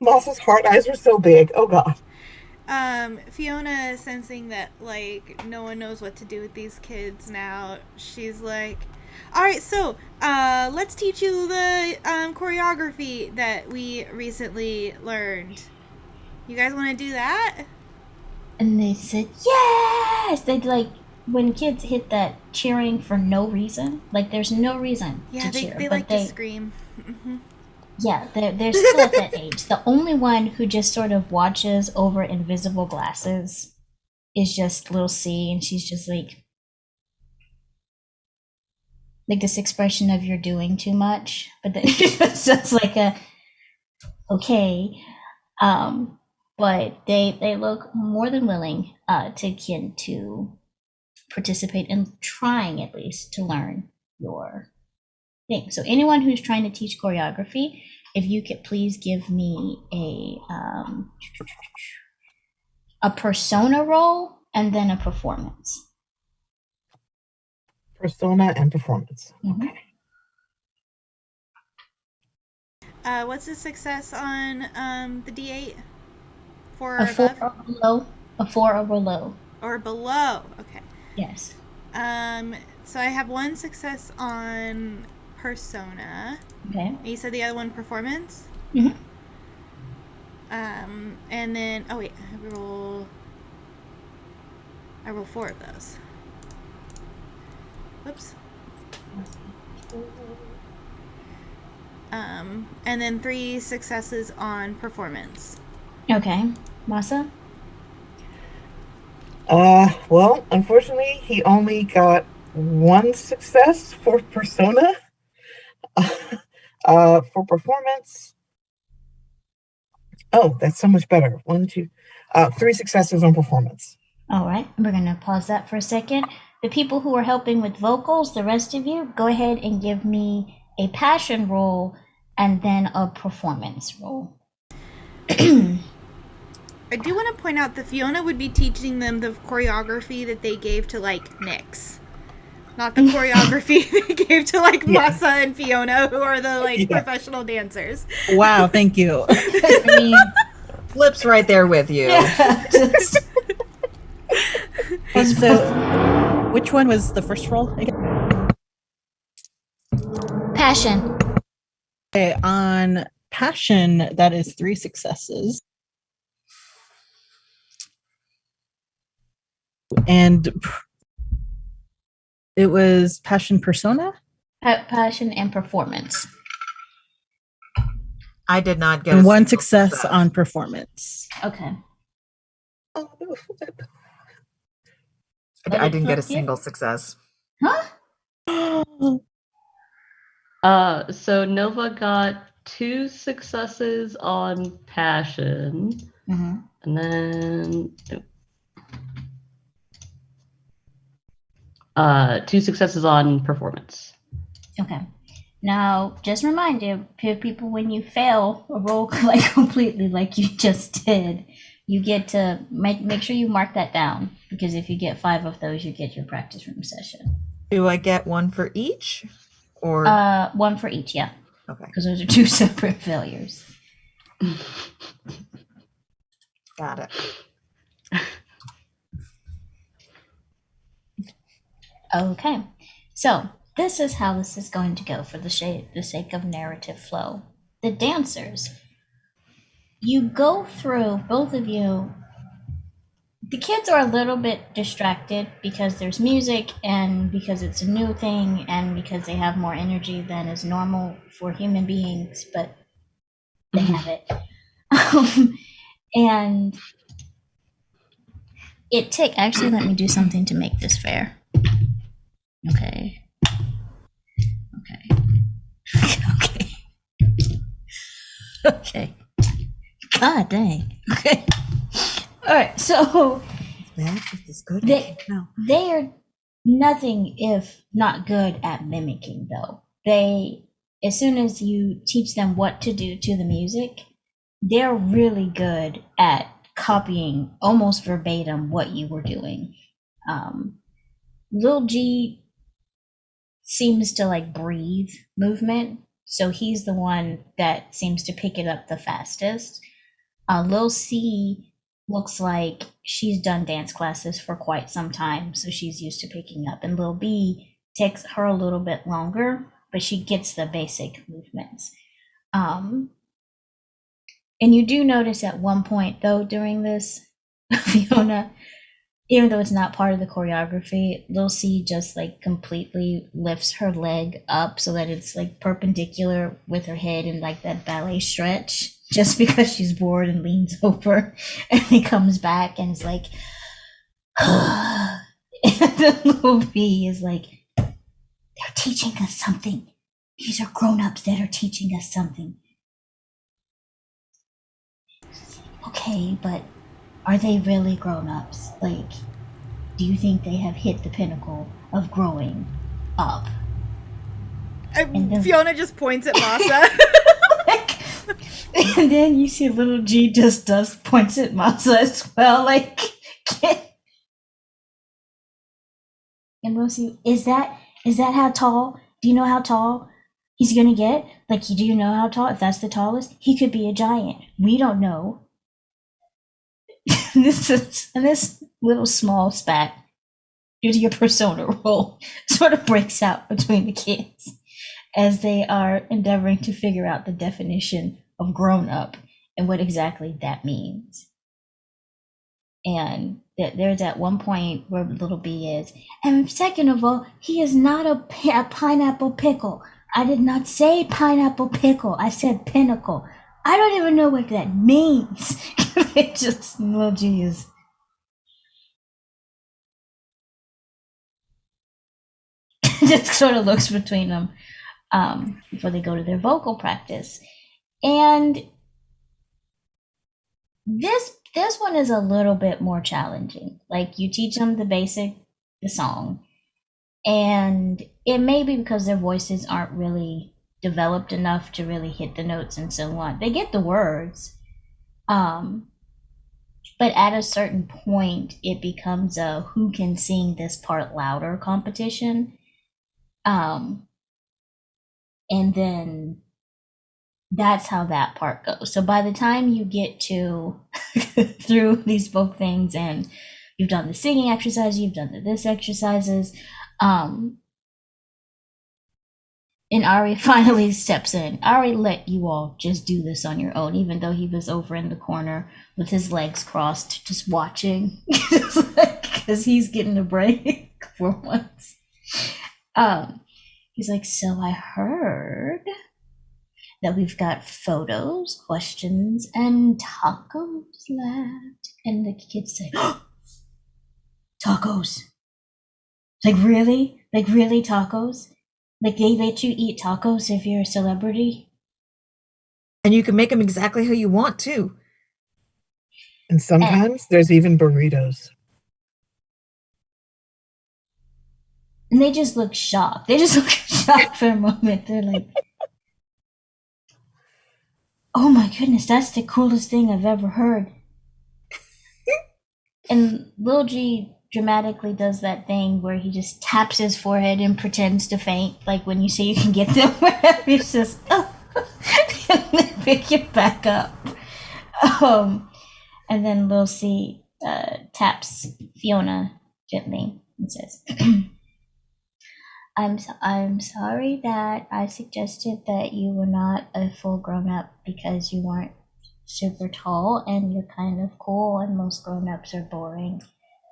Moss's heart eyes are so big. Oh God. Fiona, sensing that like no one knows what to do with these kids now, she's like, all right, so let's teach you the choreography that we recently learned. You guys want to do that? And they said yes. They'd like, when kids hit that cheering for no reason, like there's no reason to cheer. They like to scream. Mm-hmm. Yeah, they're still at that age. The only one who just sort of watches over invisible glasses is just Lil C, and she's just like this expression of you're doing too much, but it's just like a okay. But they look more than willing to participate in trying at least to learn your thing. So anyone who's trying to teach choreography, if you could please give me a persona role and then a performance. Persona and performance. Mhm. Okay. What's the success on the D8? 4 or A 4 above? or below. A 4 or below. Or below. Okay. Yes. So I have one success on persona. Okay. You said the other one performance? Mhm. And then I roll 4 of those. Whoops. And then 3 successes on performance. Okay. Masa? Well, unfortunately, he only got 1 success for persona. For performance. Oh, that's so much better. 1, 2, 3 successes on performance. All right. We're going to pause that for a second. The people who are helping with vocals, the rest of you, go ahead and give me a passion roll and then a performance roll. I do want to point out that Fiona would be teaching them the choreography that they gave to, like, Nyx. Not the choreography they gave to, like, Masa and Fiona, who are the, like, professional dancers. Wow, thank you. I mean, Flip's right there with you. And so, which one was the first roll again? Passion. Okay, on passion, that is 3 successes. And it was passion persona? Passion and performance. I did not get And a 1 single success on performance. Okay. Oh, no, Flip. I didn't get a single success. Huh? So Nova got 2 successes on passion, Mm-hmm. and then 2 successes on performance. Okay. Now, just remind you, people, when you fail a roll like completely like you just did, you get to make sure you mark that down, because if you get 5 of those, you get your practice room session. Do I get 1 for each? Or 1 for each, yeah. okay, Because those are 2 separate failures. got it. Okay. So, this is how this is going to go for the sake of narrative flow. The dancers, you go through, both of you, the kids are a little bit distracted because there's music and because it's a new thing and because they have more energy than is normal for human beings, but they have it. And actually, let me do something to make this fair. Okay. Okay. God dang. Okay. All right. So That is good. they are nothing if not good at mimicking, though. As soon as you teach them what to do to the music, they're really good at copying almost verbatim what you were doing. Lil G seems to like breathe movement, so he's the one that seems to pick it up the fastest. Lil C looks like she's done dance classes for quite some time, so she's used to picking up. And Lil B takes her a little bit longer, but she gets the basic movements. And you do notice at one point, though, during this, Fiona, even though it's not part of the choreography, Lil C just like completely lifts her leg up so that it's like perpendicular with her head in like that ballet stretch, just because she's bored, and leans over, and he comes back and is like, and then Lil B is like, they're teaching us something. These are grown-ups that are teaching us something. Okay, but are they really grown-ups? Like, do you think they have hit the pinnacle of growing up? Fiona just points at Masa. And then you see little G just does points at Masa as well, like. And Rosie, is that how tall? Do you know how tall he's gonna get? Like, do you know how tall? If that's the tallest, he could be a giant. We don't know. This little small spat, due to your persona role, sort of breaks out between the kids as they are endeavoring to figure out the definition of grown up and what exactly that means. And there's at one point where little B is, and second of all, he is not a pineapple pickle. I did not say pineapple pickle. I said pinnacle. I don't even know what that means. It just, little G is. Just sort of looks between them before they go to their vocal practice. And this one is a little bit more challenging. Like, you teach them the song, and it may be because their voices aren't really developed enough to really hit the notes and so on. They get the words, but at a certain point, it becomes a who can sing this part louder competition. And then that's how that part goes. So by the time you get to through these both things, and you've done the singing exercise, you've done the this exercises, and Ari finally steps in. Ari let you all just do this on your own, even though he was over in the corner with his legs crossed, just watching, because he's getting a break for once. He's like, so I heard that we've got photos, questions, and tacos left. And the kids say, oh, tacos. Like, really? Like, really, tacos? Like, they let you eat tacos if you're a celebrity? And you can make them exactly how you want, too. And sometimes there's even burritos. And they just look shocked. They just look shocked for a moment. They're like, oh my goodness, that's the coolest thing I've ever heard. And Lil G dramatically does that thing where he just taps his forehead and pretends to faint, like when you say you can get them wherever. He's just, oh. And then pick it back up. And then Lil C taps Fiona gently and says, I'm sorry that I suggested that you were not a full grown up because you weren't super tall and you're kind of cool and most grown ups are boring,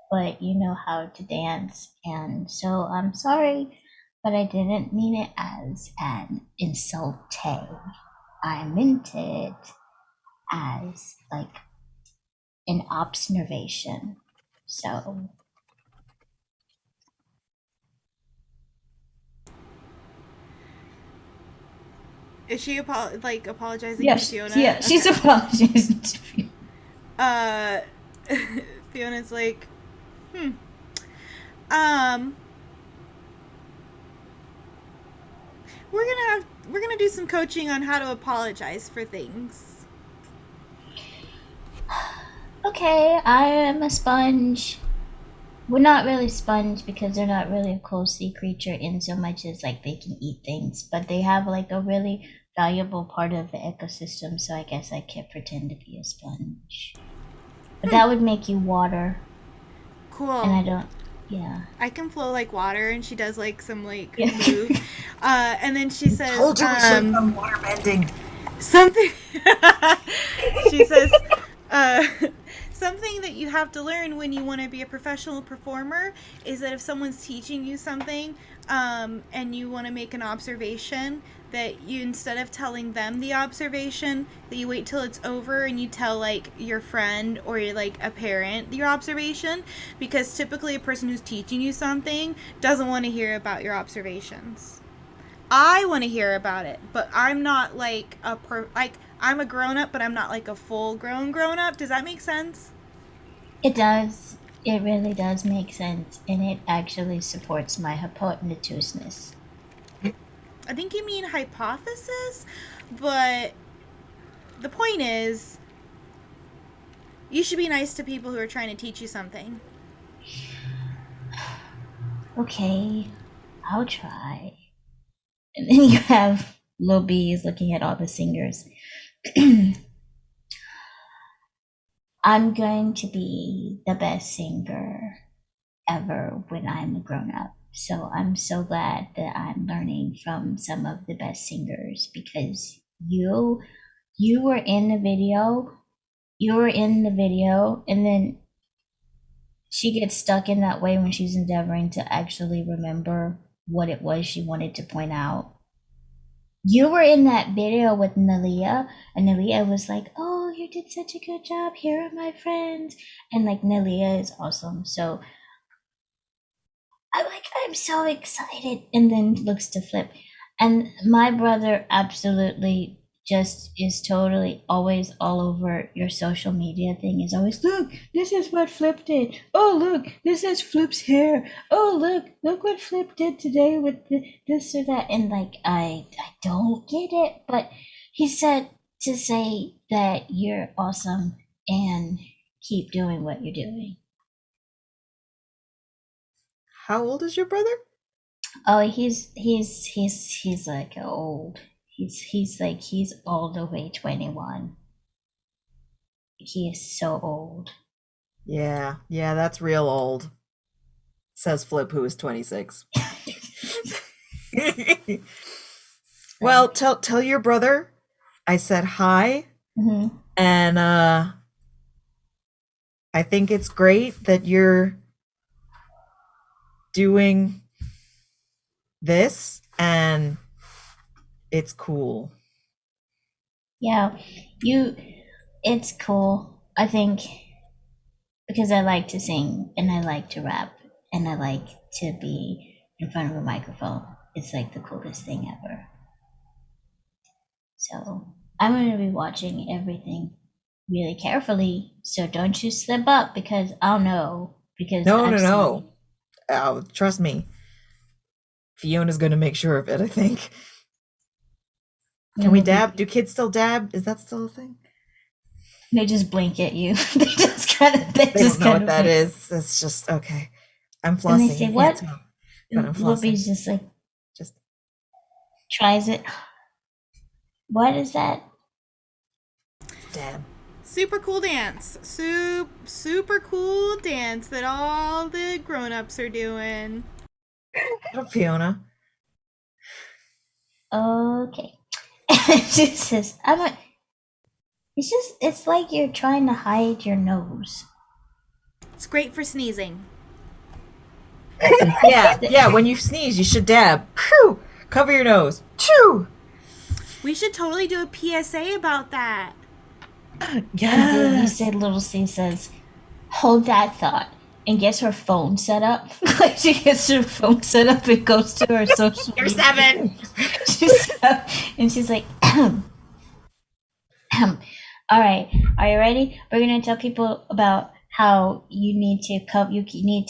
but you know how to dance, and so I'm sorry, but I didn't mean it as an insult. I meant it as like an observation. So is she apologizing yes, to Fiona? yeah, she's apologizing to Fiona. Fiona's like, we're gonna do some coaching on how to apologize for things. Okay, I am a sponge. Well, not really sponge because they're not really a cold sea creature in so much as like they can eat things, but they have like a really valuable part of the ecosystem, so I guess I can't pretend to be a sponge. But that would make you water. Cool. And I don't, yeah. I can flow like water, and she does like some like move. And then she says, Told you we should have done water bending. Something. She says, something that you have to learn when you want to be a professional performer is that if someone's teaching you something, and you want to make an observation, that you, instead of telling them the observation, that you wait till it's over and you tell like your friend or like a parent your observation, because typically a person who's teaching you something doesn't want to hear about your observations. I want to hear about it, but I'm not like I'm a grown up, but I'm not like a full grown up. Does that make sense? It does. It really does make sense, and it actually supports my hypotenutousness. I think you mean hypothesis, but the point is, you should be nice to people who are trying to teach you something. Okay, I'll try. And then you have Lil B is looking at all the singers. I'm going to be the best singer ever when I'm a grown up. So I'm so glad that I'm learning from some of the best singers, because you were in the video. You were in the video, and then she gets stuck in that way when she's endeavoring to actually remember what it was she wanted to point out. You were in that video with Nalia, and Nalia was like, "Oh, you did such a good job. Here are my friends." And like, Nalia is awesome. So I'm so excited. And then looks to Flip. And my brother absolutely just is totally always all over your social media thing. Is always, look, this is what Flip did. Oh, look, this is Flip's hair. Oh, look what Flip did today with this or that. And like, I don't get it, but he said to say that you're awesome and keep doing what you're doing. How old is your brother? Oh, he's like old. He's all the way 21. He is so old. Yeah, that's real old. Says Flip, who is 26. Well, tell your brother I said hi. Mm-hmm. And I think it's great that you're doing this, and it's cool. Yeah, it's cool. I think because I like to sing and I like to rap and I like to be in front of a microphone. It's like the coolest thing ever. So I'm going to be watching everything really carefully. So don't you slip up, because I'll know. Because No. Oh, trust me. Fiona's going to make sure of it, I think. Can we dab? Do kids still dab? Is that still a thing? They just blink at you. They just kind of. They don't know what that is. It's just okay. I'm flossing. And they say, "What?" Tell, but I'm flossing. Whoopi's just like, just tries it. What is that? Dab. Super cool dance. Super cool dance that all the grown-ups are doing. Hello, Fiona. Okay. She says, it's like you're trying to hide your nose. It's great for sneezing. Yeah, when you sneeze, you should dab. Phew! Cover your nose. Phew! We should totally do a PSA about that. Yeah. And you said little C says, hold that thought, and gets her phone set up. Like she gets her phone set up and goes to her social You're media. 7. And she's like, all right, are you ready? We're gonna tell people about how you need to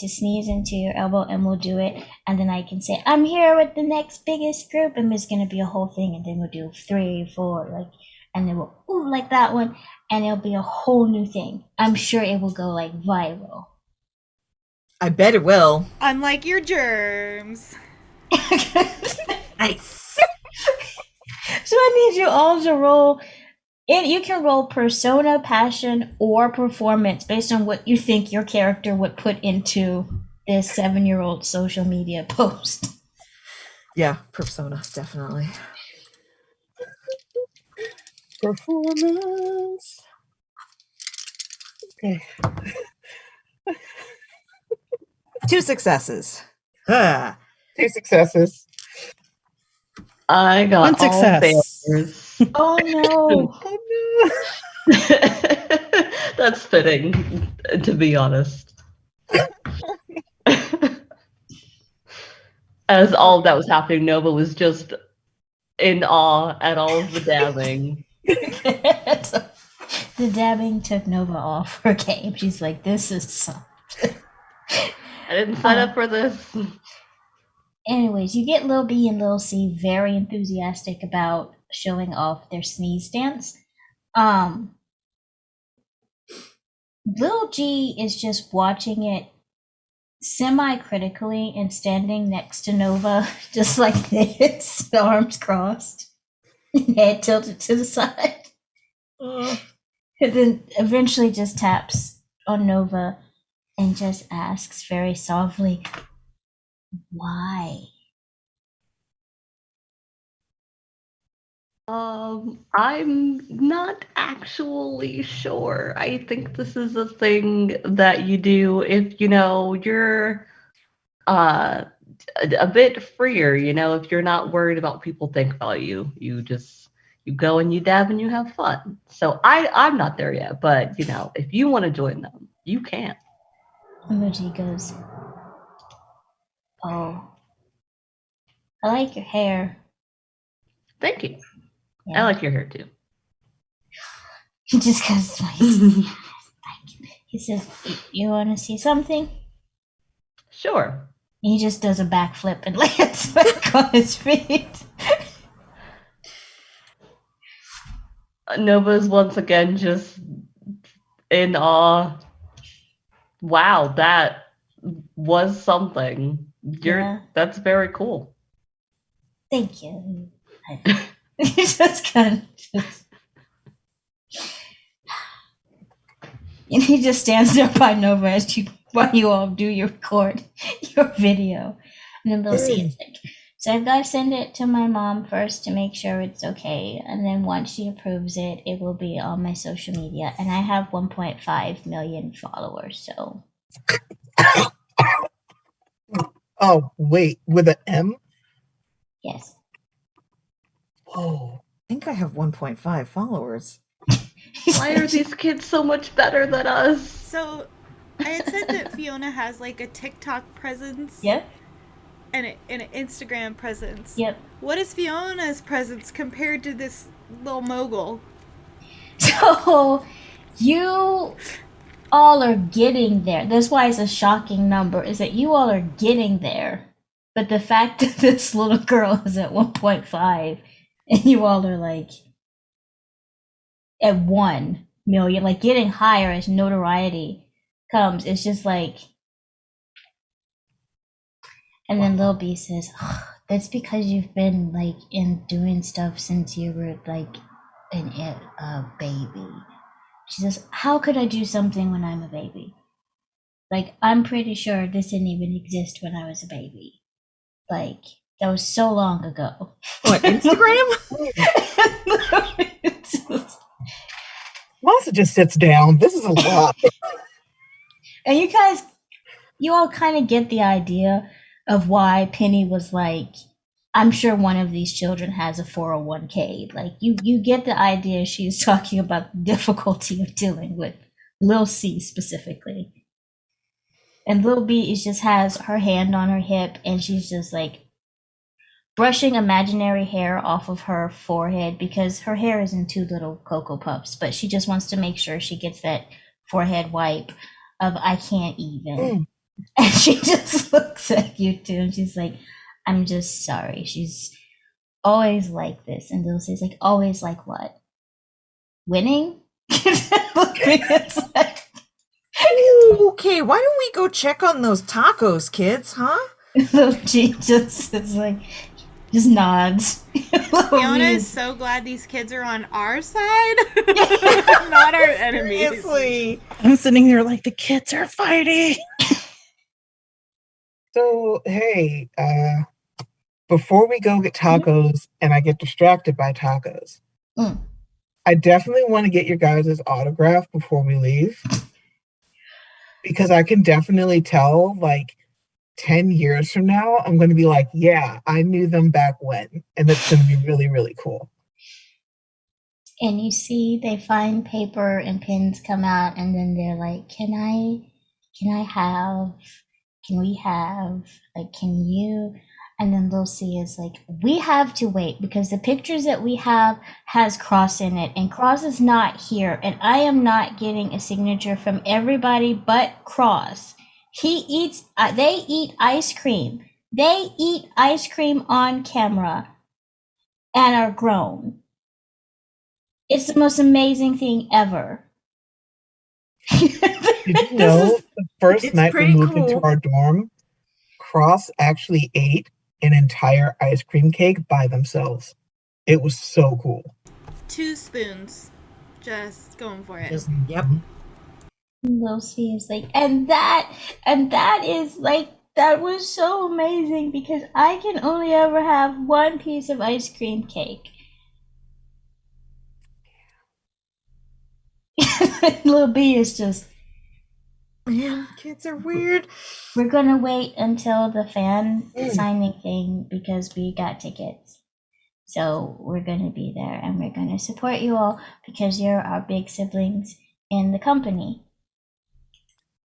sneeze into your elbow, and we'll do it. And then I can say, I'm here with the next biggest group, and it's gonna be a whole thing. And then we'll do 3, 4, and then we'll like that one, and it'll be a whole new thing. I'm sure it will go like viral. I bet it will. Unlike your germs. Nice. So I need you all to roll. You can roll persona, passion, or performance based on what you think your character would put into this 7-year-old social media post. Yeah, persona, definitely. Performance. Okay. 2 successes. Ah. 2 successes. I got 1 success. all failures. Oh no. Oh no. That's fitting, to be honest. As all of that was happening, Nova was just in awe at all of the dabbing. The dabbing took Nova off her game. She's like, this is something. I didn't sign up for this. Anyways, you get Lil B and Lil C very enthusiastic about showing off their sneeze dance. Lil G is just watching it semi-critically and standing next to Nova, just like this, arms crossed, head tilted to the side. And then eventually just taps on Nova and just asks very softly, why? I'm not actually sure. I think this is a thing that you do if you're a bit freer, if you're not worried about people think about you. You go and you dab and you have fun. So I'm not there yet, but if you want to join them, you can. Emoji goes, oh, I like your hair. Thank you. Yeah. I like your hair too. He just goes twice. He says, you want to see something? Sure. He just does a backflip and lands back on his feet. Nova's once again just in awe. Wow, that was something. That's very cool. Thank you. He just kind of and he just stands there by Nova while you all do your video. And then they'll see it's like, so I've got to send it to my mom first to make sure it's okay. And then once she approves it, it will be on my social media. And I have 1.5 million followers, so. Oh, wait, with an M? Yes. Oh. I think I have 1.5 followers. Why are these kids so much better than us? So, I had said that Fiona has like a TikTok presence. Yep. And an Instagram presence. Yep. What is Fiona's presence compared to this little mogul? So, you all are getting there. That's why it's a shocking number, is that you all are getting there. But the fact that this little girl is at 1.5 and you all are like at 1 million, like getting higher as notoriety comes, it's just like. And then Lil B says, oh, that's because you've been like in doing stuff since you were like a baby. She says, how could I do something when I'm a baby? Like, I'm pretty sure this didn't even exist when I was a baby. Like, that was so long ago. What, Instagram? Melissa just sits down. This is a lot. And you all kind of get the idea of why Penny was like, I'm sure one of these children has a 401k. Like, you get the idea she's talking about the difficulty of dealing with Lil C specifically. And Lil B just has her hand on her hip and she's just like brushing imaginary hair off of her forehead because her hair is in 2 little Cocoa Puffs, but she just wants to make sure she gets that forehead wipe of I can't even. And she just looks at you too and she's like, I'm just sorry. She's always like this. And Lil says like, always like what? Winning? It's like, Okay, why don't we go check on those tacos, kids, huh? Lil G just is like, just nods. Fiona is so glad these kids are on our side, not our enemies. Seriously. I'm sitting here like the kids are fighting. So, hey, before we go get tacos and I get distracted by tacos, I definitely want to get your guys' autograph before we leave. Because I can definitely tell, like, 10 years from now, I'm going to be like, yeah, I knew them back when. And that's going to be really, really cool. And you see they find paper and pens come out and then they're like, can we have, like, can you? And then Lil C is like, we have to wait because the pictures that we have has Cross in it and Cross is not here and I am not getting a signature from everybody but Cross. They eat ice cream. They eat ice cream on camera and are grown. It's the most amazing thing ever. Did you know the first It's night we pretty moved into cool. our dorm, Cross actually ate an entire ice cream cake by themselves. It was so cool. 2 spoons. Just going for it. Yep. Little C is like, and that is like, that was so amazing because I can only ever have one piece of ice cream cake. Little B is just, Man, kids are weird. we're gonna wait until the fan signing thing because we got tickets. So we're gonna be there and we're gonna support you all because you're our big siblings in the company.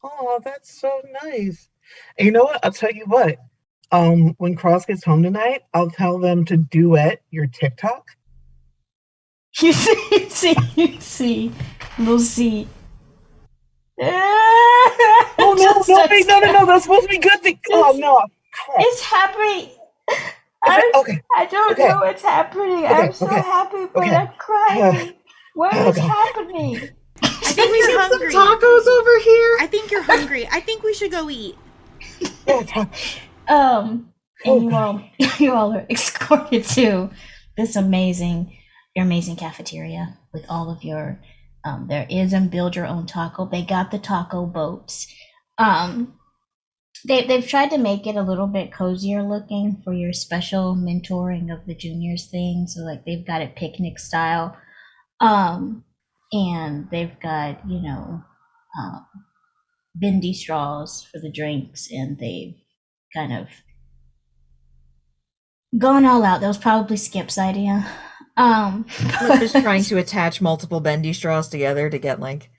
Oh, that's so nice. And you know what? I'll tell you what. When Cross gets home tonight, I'll tell them to duet your TikTok. You see, little C. Oh no, wait, no, that's supposed to be good thing. Oh no. Crap. It's happening. Okay. I don't Okay. know what's happening. Okay, I'm so okay, happy, but okay. I'm crying. What Oh, is God. happening? I think We you're get some hungry. tacos over here. I think you're hungry. I think we should go eat. Yeah, And Oh, you all are escorted to this your amazing cafeteria with all of your. There is a build your own taco. They got the taco boats. They've tried to make it a little bit cozier looking for your special mentoring of the juniors thing. So like they've got it picnic style. And they've got, bendy straws for the drinks, and they've kind of gone all out. That was probably Skip's idea. We're just trying to attach multiple bendy straws together to get like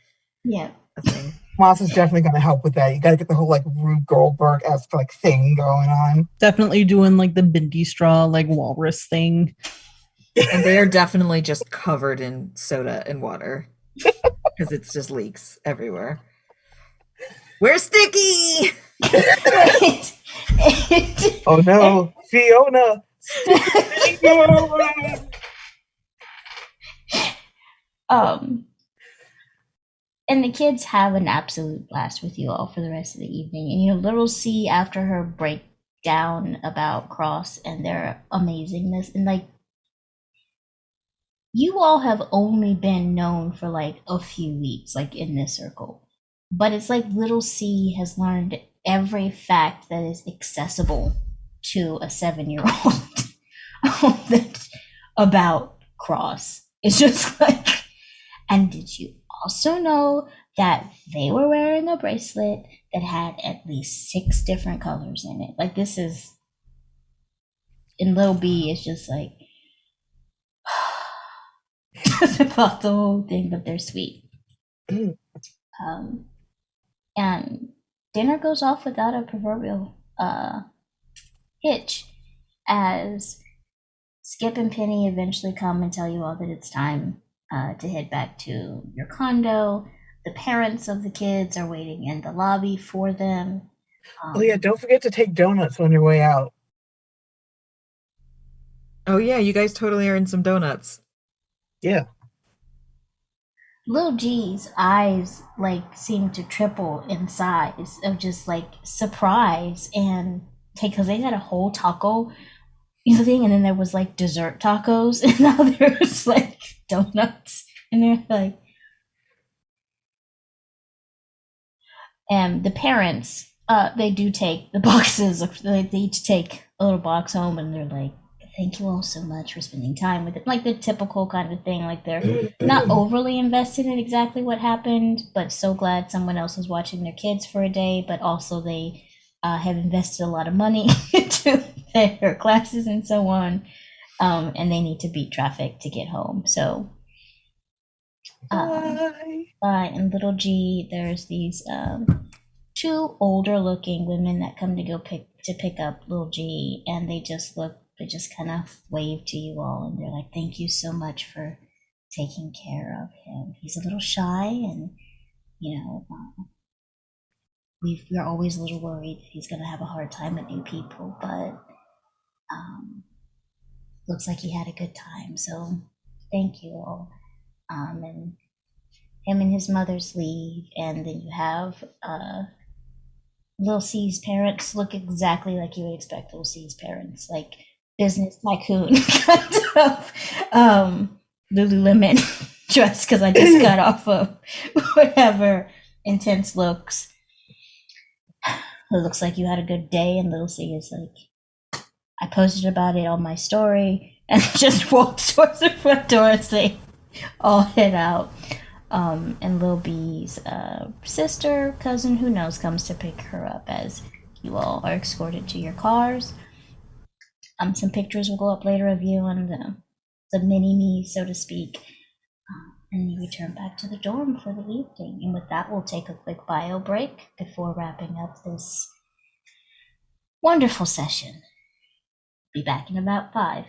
yeah. a thing. Moss is definitely going to help with that. You got to get the whole like Rube Goldberg-esque like thing going on. Definitely doing like the bendy straw, like walrus thing. And they are definitely just covered in soda and water because it's just leaks everywhere. We're sticky. Oh no, Fiona! And the kids have an absolute blast with you all for the rest of the evening. And little C, after her breakdown about Cross and their amazingness, and like, you all have only been known for like a few weeks, like in this circle. But it's like little C has learned every fact that is accessible to a 7-year-old about Cross. It's just like, and did you also know that they were wearing a bracelet that had at least 6 different colors in it? Like, this is, in little B, it's just like, about the whole thing, but they're sweet. And dinner goes off without a proverbial hitch, as Skip and Penny eventually come and tell you all that it's time to head back to your condo. The parents of the kids are waiting in the lobby for them. Oh yeah, don't forget to take donuts on your way out. Oh yeah, you guys totally earned some donuts. Yeah. Little G's eyes like seem to triple in size of just like surprise, and because they had a whole taco thing, and then there was like dessert tacos, and now there's like donuts, and they're like, and the parents they do take the boxes. They each take a little box home, and they're like, thank you all so much for spending time with it. Like the typical kind of thing. Like they're not overly invested in exactly what happened, but so glad someone else was watching their kids for a day. But also they have invested a lot of money into their classes and so on. And they need to beat traffic to get home. So and little G, there's these 2 older looking women that come to pick up little G, and they just kind of wave to you all, and they're like, thank you so much for taking care of him. He's a little shy, and we're always a little worried he's going to have a hard time with new people, but looks like he had a good time, so thank you all. and him and his mother's leave, and then you have Lil C's parents look exactly like you would expect Lil C's parents, like business tycoon kind of Lululemon dress, because I just got off of whatever intense looks. It looks like you had a good day, and Lil C is like, I posted about it on my story and just walked towards the front door and say, all head out. And Lil B's sister, cousin, who knows, comes to pick her up as you all are escorted to your cars. Some pictures will go up later of you and the mini-me, so to speak. And you return back to the dorm for the evening. And with that, we'll take a quick bio break before wrapping up this wonderful session. Be back in about 5.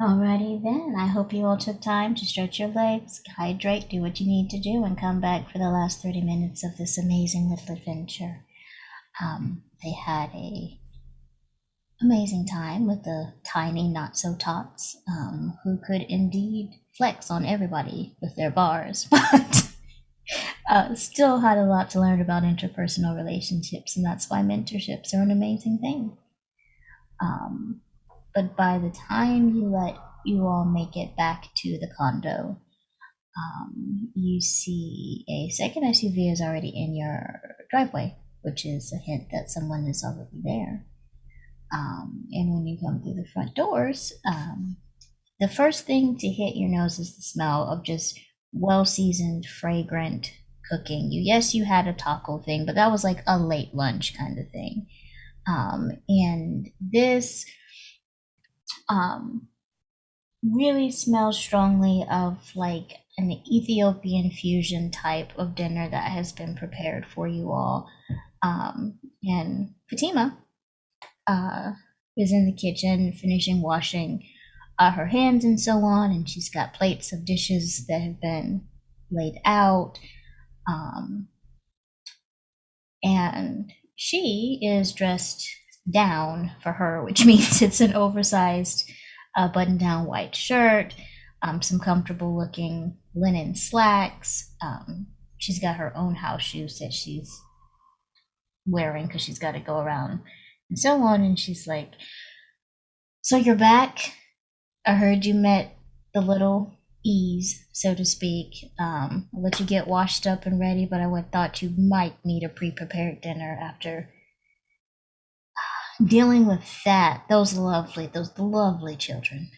Alrighty then. I hope you all took time to stretch your legs, hydrate, do what you need to do, and come back for the last 30 minutes of this amazing little adventure. They had a amazing time with the tiny not so tots, who could indeed flex on everybody with their bars, but still had a lot to learn about interpersonal relationships, and that's why mentorships are an amazing thing. But by the time you all make it back to the condo, you see a second SUV is already in your driveway, which is a hint that someone is already there. And when you come through the front doors, the first thing to hit your nose is the smell of just well-seasoned, fragrant cooking. Yes, you had a taco thing, but that was like a late lunch kind of thing. And this really smells strongly of like an Ethiopian fusion type of dinner that has been prepared for you all. And Fatima is in the kitchen finishing washing her hands and so on, and she's got plates of dishes that have been laid out. And she is dressed down for her, which means it's an oversized button-down white shirt, some comfortable looking linen slacks. She's got her own house shoes that she's wearing because she's got to go around and so on. And she's like, so you're back? I heard you met the little E's, so to speak. I'll let you get washed up and ready, but I thought you might need a pre-prepared dinner after dealing with that. Those lovely children.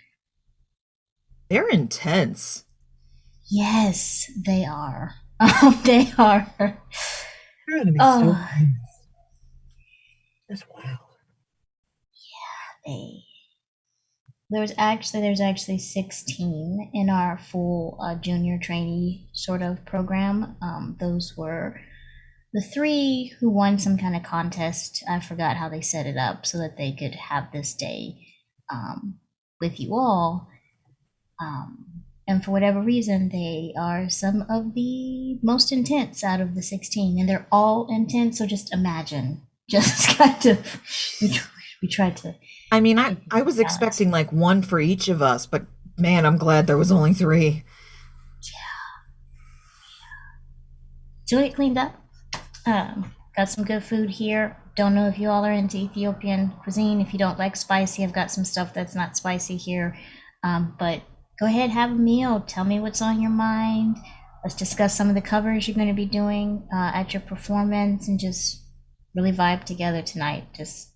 They're intense. Yes, they are. They are. They're gonna be so nice. That's wild. Yeah, there's actually 16 in our full junior trainee sort of program. Those were the 3 who won some kind of contest. I forgot how they set it up so that they could have this day with you all. And for whatever reason, they are some of the most intense out of the 16, and they're all intense. So just imagine, just kind of, we tried to. I mean, I was expecting like 1 for each of us, but man, I'm glad there was only 3. Yeah. So get cleaned up. Got some good food here. Don't know if you all are into Ethiopian cuisine. If you don't like spicy, I've got some stuff that's not spicy here. But go ahead, have a meal. Tell me what's on your mind. Let's discuss some of the covers you're going to be doing at your performance, and just really vibe together tonight. Just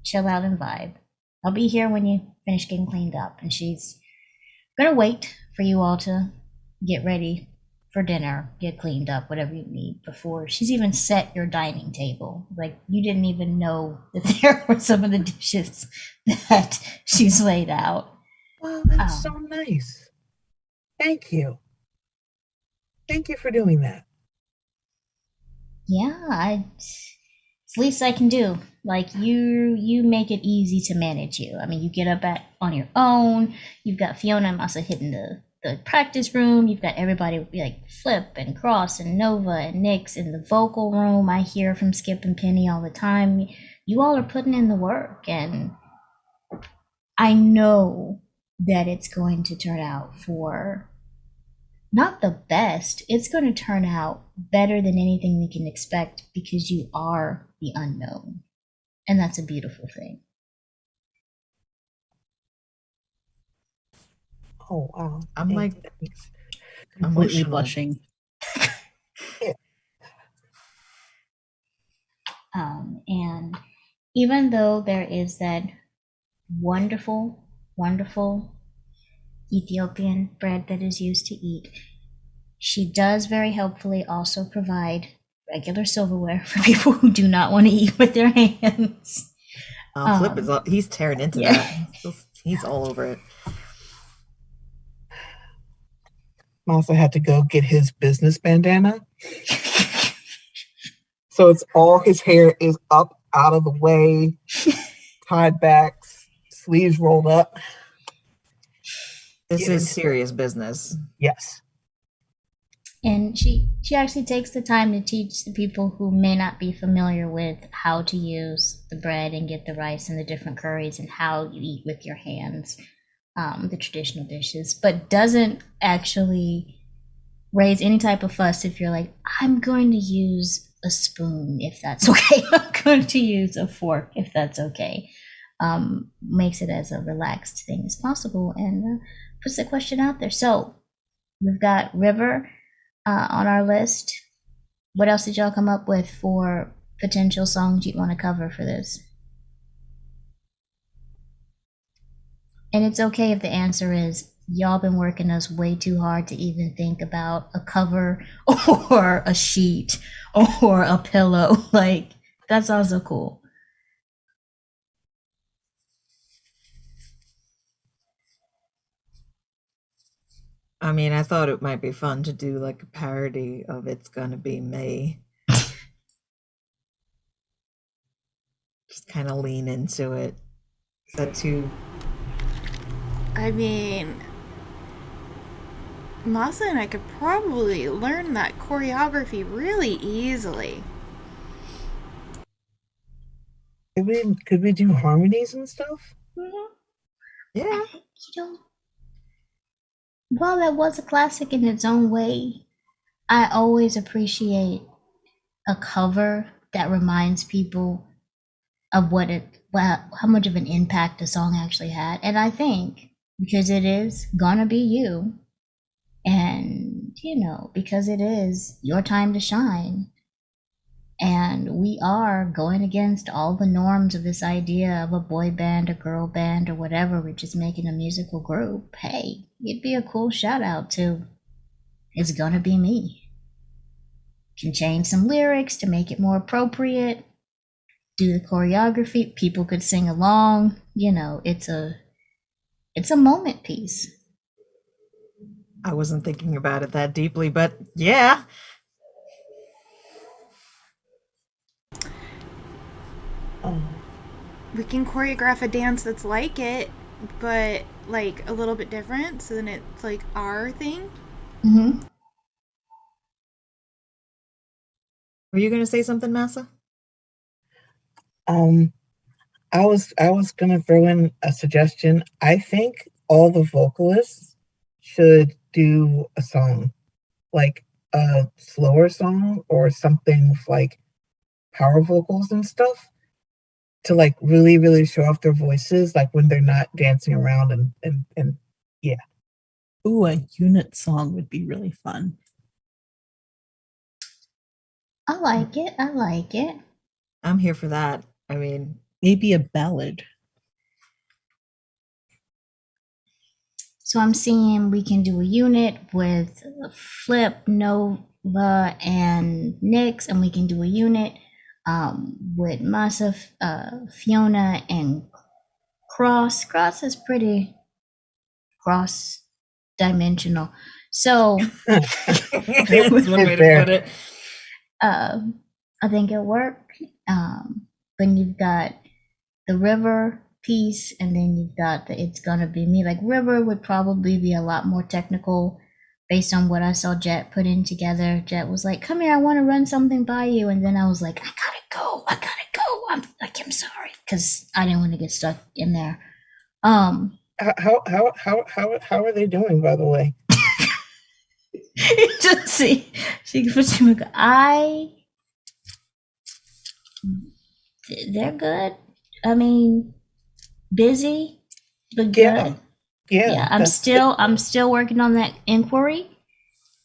chill out and vibe. I'll be here when you finish getting cleaned up. And she's going to wait for you all to get ready for dinner, get cleaned up, whatever you need, before she's even set your dining table. Like, you didn't even know that there were some of the dishes that she's laid out. Wow, that's so nice. Thank you. Thank you for doing that. Yeah, it's the least I can do. Like, you make it easy to manage you. I mean, you get up on your own. You've got Fiona and Masa hitting the practice room. You've got everybody like Flip and Cross and Nova and Nyx in the vocal room. I hear from Skip and Penny all the time. You all are putting in the work, and I know that it's going to turn out for not the best. It's going to turn out better than anything we can expect, because you are the unknown, and that's a beautiful thing. Oh wow! I'm like Completely emotional. blushing. And even though there is that wonderful, wonderful Ethiopian bread that is used to eat, she does very helpfully also provide regular silverware for people who do not want to eat with their hands. Flip is he's tearing into yeah. that. He's all over it. Masa had to go get his business bandana. So it's all his hair is up, out of the way, tied back, sleeves rolled up. This Yeah. is serious business. Yes. And she actually takes the time to teach the people who may not be familiar with how to use the bread and get the rice and the different curries and how you eat with your hands, the traditional dishes, but doesn't actually raise any type of fuss if you're like, I'm going to use a spoon if that's okay. I'm going to use a fork if that's okay. Makes it as a relaxed thing as possible and puts the question out there. So we've got River on our list. What else did y'all come up with for potential songs you'd want to cover for this? And it's okay if the answer is y'all been working us way too hard to even think about a cover or a sheet or a pillow. Like, that's also cool. I mean, I thought it might be fun to do like a parody of It's Gonna Be Me. Just kind of lean into it. Is that too? I mean, Masa and I could probably learn that choreography really easily. Could we do harmonies and stuff? Yeah. You know, while that was a classic in its own way, I always appreciate a cover that reminds people of how much of an impact a song actually had. And I think because it is gonna be you, and because it is your time to shine, and we are going against all the norms of this idea of a boy band, a girl band, or whatever, we're just making a musical group. Hey, it'd be a cool shout out to It's Gonna Be Me. Can change some lyrics to make it more appropriate, do the choreography, people could sing along. It's a moment piece. I wasn't thinking about it that deeply, but yeah. We can choreograph a dance that's like it, but like a little bit different, so then it's like our thing. Mm-hmm. Were you gonna say something, Massa? I was gonna throw in a suggestion. I think all the vocalists should do a song, like a slower song or something with like power vocals and stuff, to like really, really show off their voices, like when they're not dancing around and yeah. Ooh, a unit song would be really fun. I like it. I like it. I'm here for that. I mean, maybe a ballad. So I'm seeing we can do a unit with Flip, Nova, and Nyx, and we can do a unit with Masa, Fiona, and Cross. Cross is pretty cross-dimensional. So that's one way to put it. I think it'll work. Then you've got the River piece, and then you've got the It's Gonna Be Me. Like, River would probably be a lot more technical based on what I saw Jet put in together. Jet was like, come here, I want to run something by you. And then I was like, I gotta go. I'm sorry, because I didn't want to get stuck in there. How are they doing, by the way? Just see, she puts him. They're good. I mean, busy, but good. Yeah. I'm still working on that inquiry.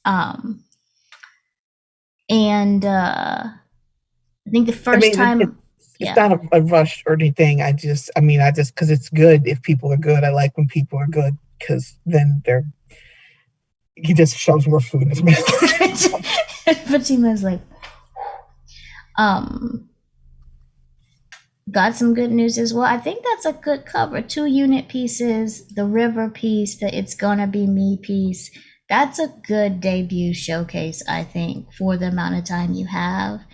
And I think the first time it's not a rush or anything. I just because it's good if people are good. I like when people are good, because then he just shoves more food in his mouth. Fatima's like, got some good news as well. I think that's a good cover. 2 unit pieces, the River piece, the It's Gonna Be Me piece. That's a good debut showcase, I think, for the amount of time you have.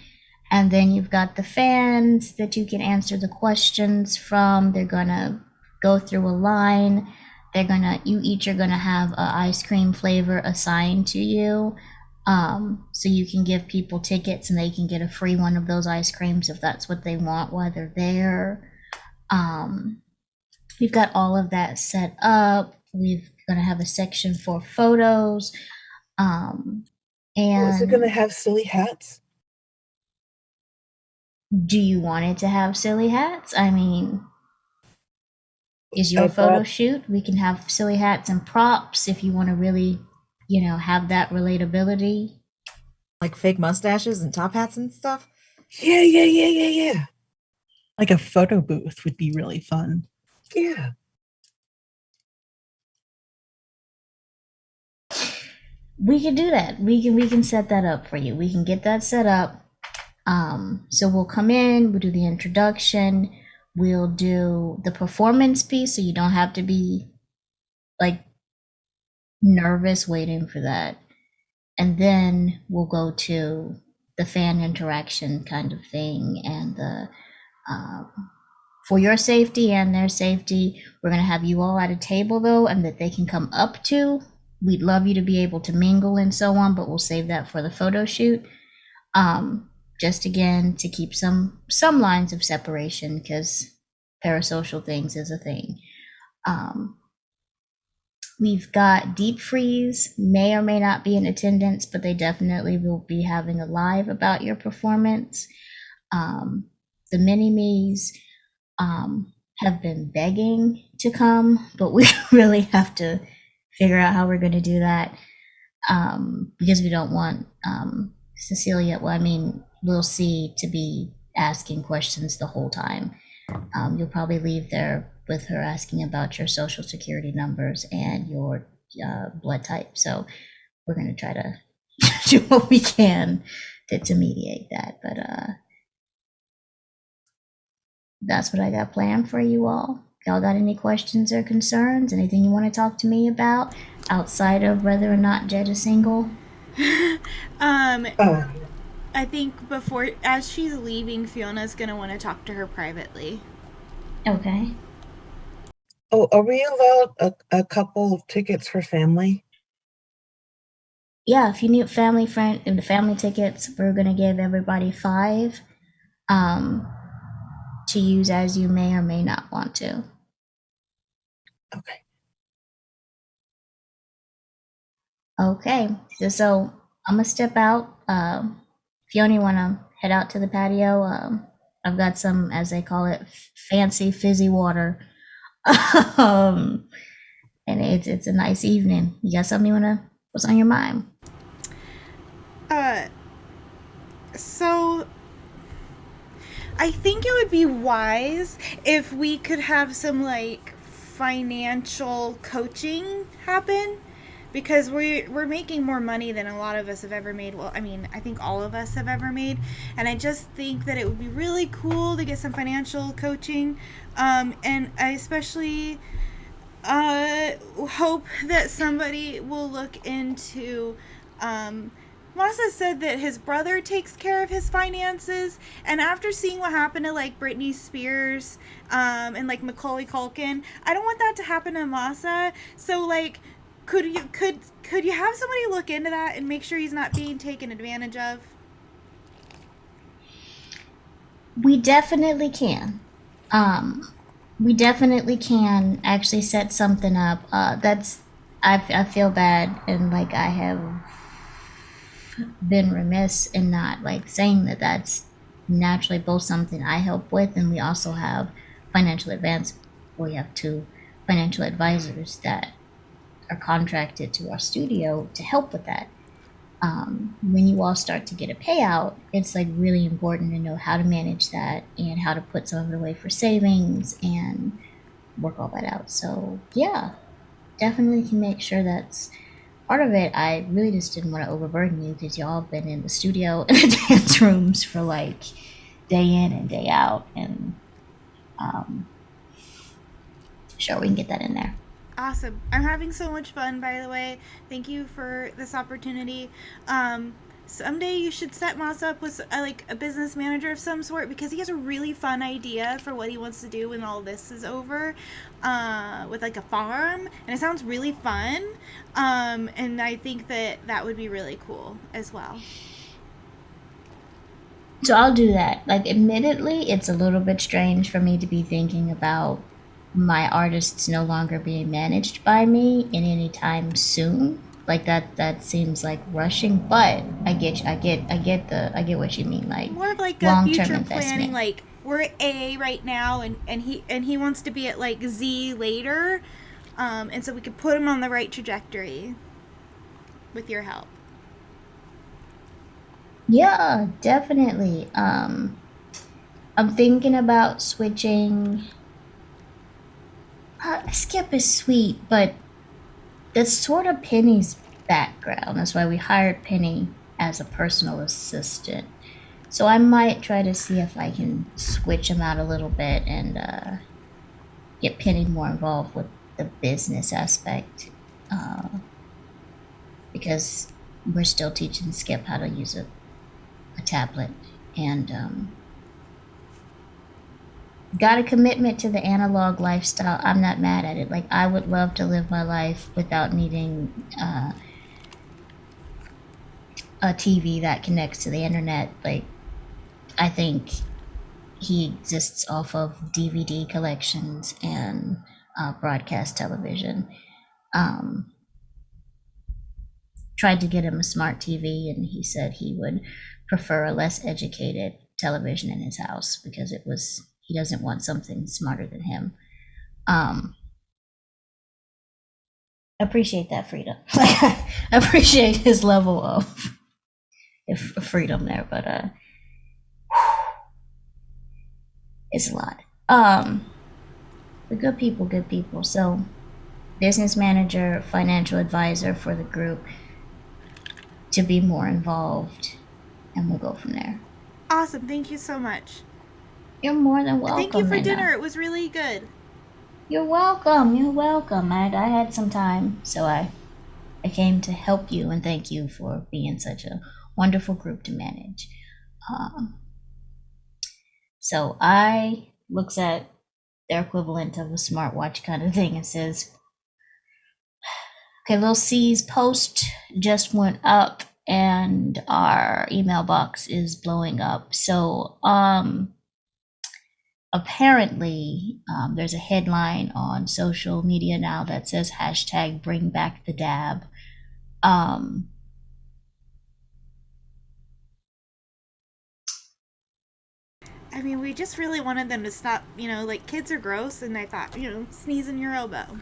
And then you've got the fans that you can answer the questions from. They're gonna go through a line. You each are gonna have a ice cream flavor assigned to you. So you can give people tickets and they can get a free one of those ice creams if that's what they want while they're there. We've got all of that set up. We're gonna have a section for photos. Is it going to And have silly hats? do you want it to have silly hats? I mean, is your I photo brought- shoot? We can have silly hats and props if you want to really, have that relatability. Like fake mustaches and top hats and stuff. Yeah. Like a photo booth would be really fun. Yeah. We can do that. We can set that up for you. We can get that set up. So we'll come in, we'll do the introduction, we'll do the performance piece, so you don't have to be like nervous waiting for that. And then we'll go to the fan interaction kind of thing, and the for your safety and their safety, we're going to have you all at a table though, and that they can come up to. We'd love you to be able to mingle and so on, but we'll save that for the photo shoot. Just again to keep some lines of separation, because parasocial things is a thing. We've got Deep Freeze, may or may not be in attendance, but they definitely will be having a live about your performance. The Mini-Me's have been begging to come, but we really have to figure out how we're going to do that, because we don't want Cecilia, we'll see, to be asking questions the whole time. You'll probably leave there with her asking about your social security numbers and your blood type. So we're going to try to do what we can to mediate that. But that's what I got planned for you all. Y'all got any questions or concerns? Anything you want to talk to me about outside of whether or not Jed is single? I think as she's leaving, Fiona's gonna want to talk to her privately. Okay. Oh, are we allowed a couple of tickets for family? Yeah, if you need family tickets, we're gonna give everybody 5 to use as you may or may not want to. Okay, so I'm gonna step out. If you only want to head out to the patio, I've got some, as they call it, fancy fizzy water. And it's a nice evening. You got something what's on your mind? So I think it would be wise if we could have some like financial coaching happen, because we're making more money than a lot of us have ever made. Well, I think all of us have ever made, and I just think that it would be really cool to get some financial coaching, and I especially hope that somebody will look into. Masa said that his brother takes care of his finances, and after seeing what happened to like Britney Spears and like Macaulay Culkin, I don't want that to happen to Masa. So like, could you have somebody look into that and make sure he's not being taken advantage of? We definitely can. We definitely can actually set something up. I feel bad, and like I have been remiss in not like saying that that's naturally both something I help with, and we also have financial advance. We have 2 financial advisors that are contracted to our studio to help with that. When you all start to get a payout, it's like really important to know how to manage that and how to put some of it away for savings and work all that out. So yeah, definitely can make sure that's part of it. I really just didn't want to overburden you, because y'all have been in the studio and the dance rooms for like day in and day out, and sure, we can get that in there. Awesome. I'm having so much fun, by the way. Thank you for this opportunity. someday you should set Moss up with like a business manager of some sort, because he has a really fun idea for what he wants to do when all this is over, with like a farm, and it sounds really fun. And I think that would be really cool as well. So I'll do that. Like, admittedly, it's a little bit strange for me to be thinking about my artists no longer being managed by me in any time soon. Like that seems like rushing, but I get what you mean. Like, More of like a long-term future investment. planning, like we're at A right now, and he wants to be at like Z later, and so we could put him on the right trajectory with your help. Yeah, definitely. I'm thinking about switching. Skip is sweet, but that's sort of Penny's background. That's why we hired Penny as a personal assistant. So I might try to see if I can switch him out a little bit and get Penny more involved with the business aspect, because we're still teaching Skip how to use a tablet, and got a commitment to the analog lifestyle. I'm not mad at it. Like, I would love to live my life without needing a TV that connects to the internet. Like, I think he exists off of DVD collections and broadcast television. Tried to get him a smart TV, and he said he would prefer a less educated television in his house because he doesn't want something smarter than him. Appreciate that freedom. I appreciate his level of freedom there, but it's a lot. But good people. So, business manager, financial advisor for the group to be more involved, and we'll go from there. Awesome. Thank you so much. You're more than welcome. Thank you for Linda. dinner. It was really good. You're welcome. I had some time, so I came to help you and thank you for being such a wonderful group to manage. So I looks at their equivalent of a smartwatch kind of thing and says, okay, Lil C's post just went up and our email box is blowing up. So apparently there's a headline on social media now that says hashtag bring back the dab. I mean, we just really wanted them to stop, like, kids are gross, and I thought, sneeze in your elbow.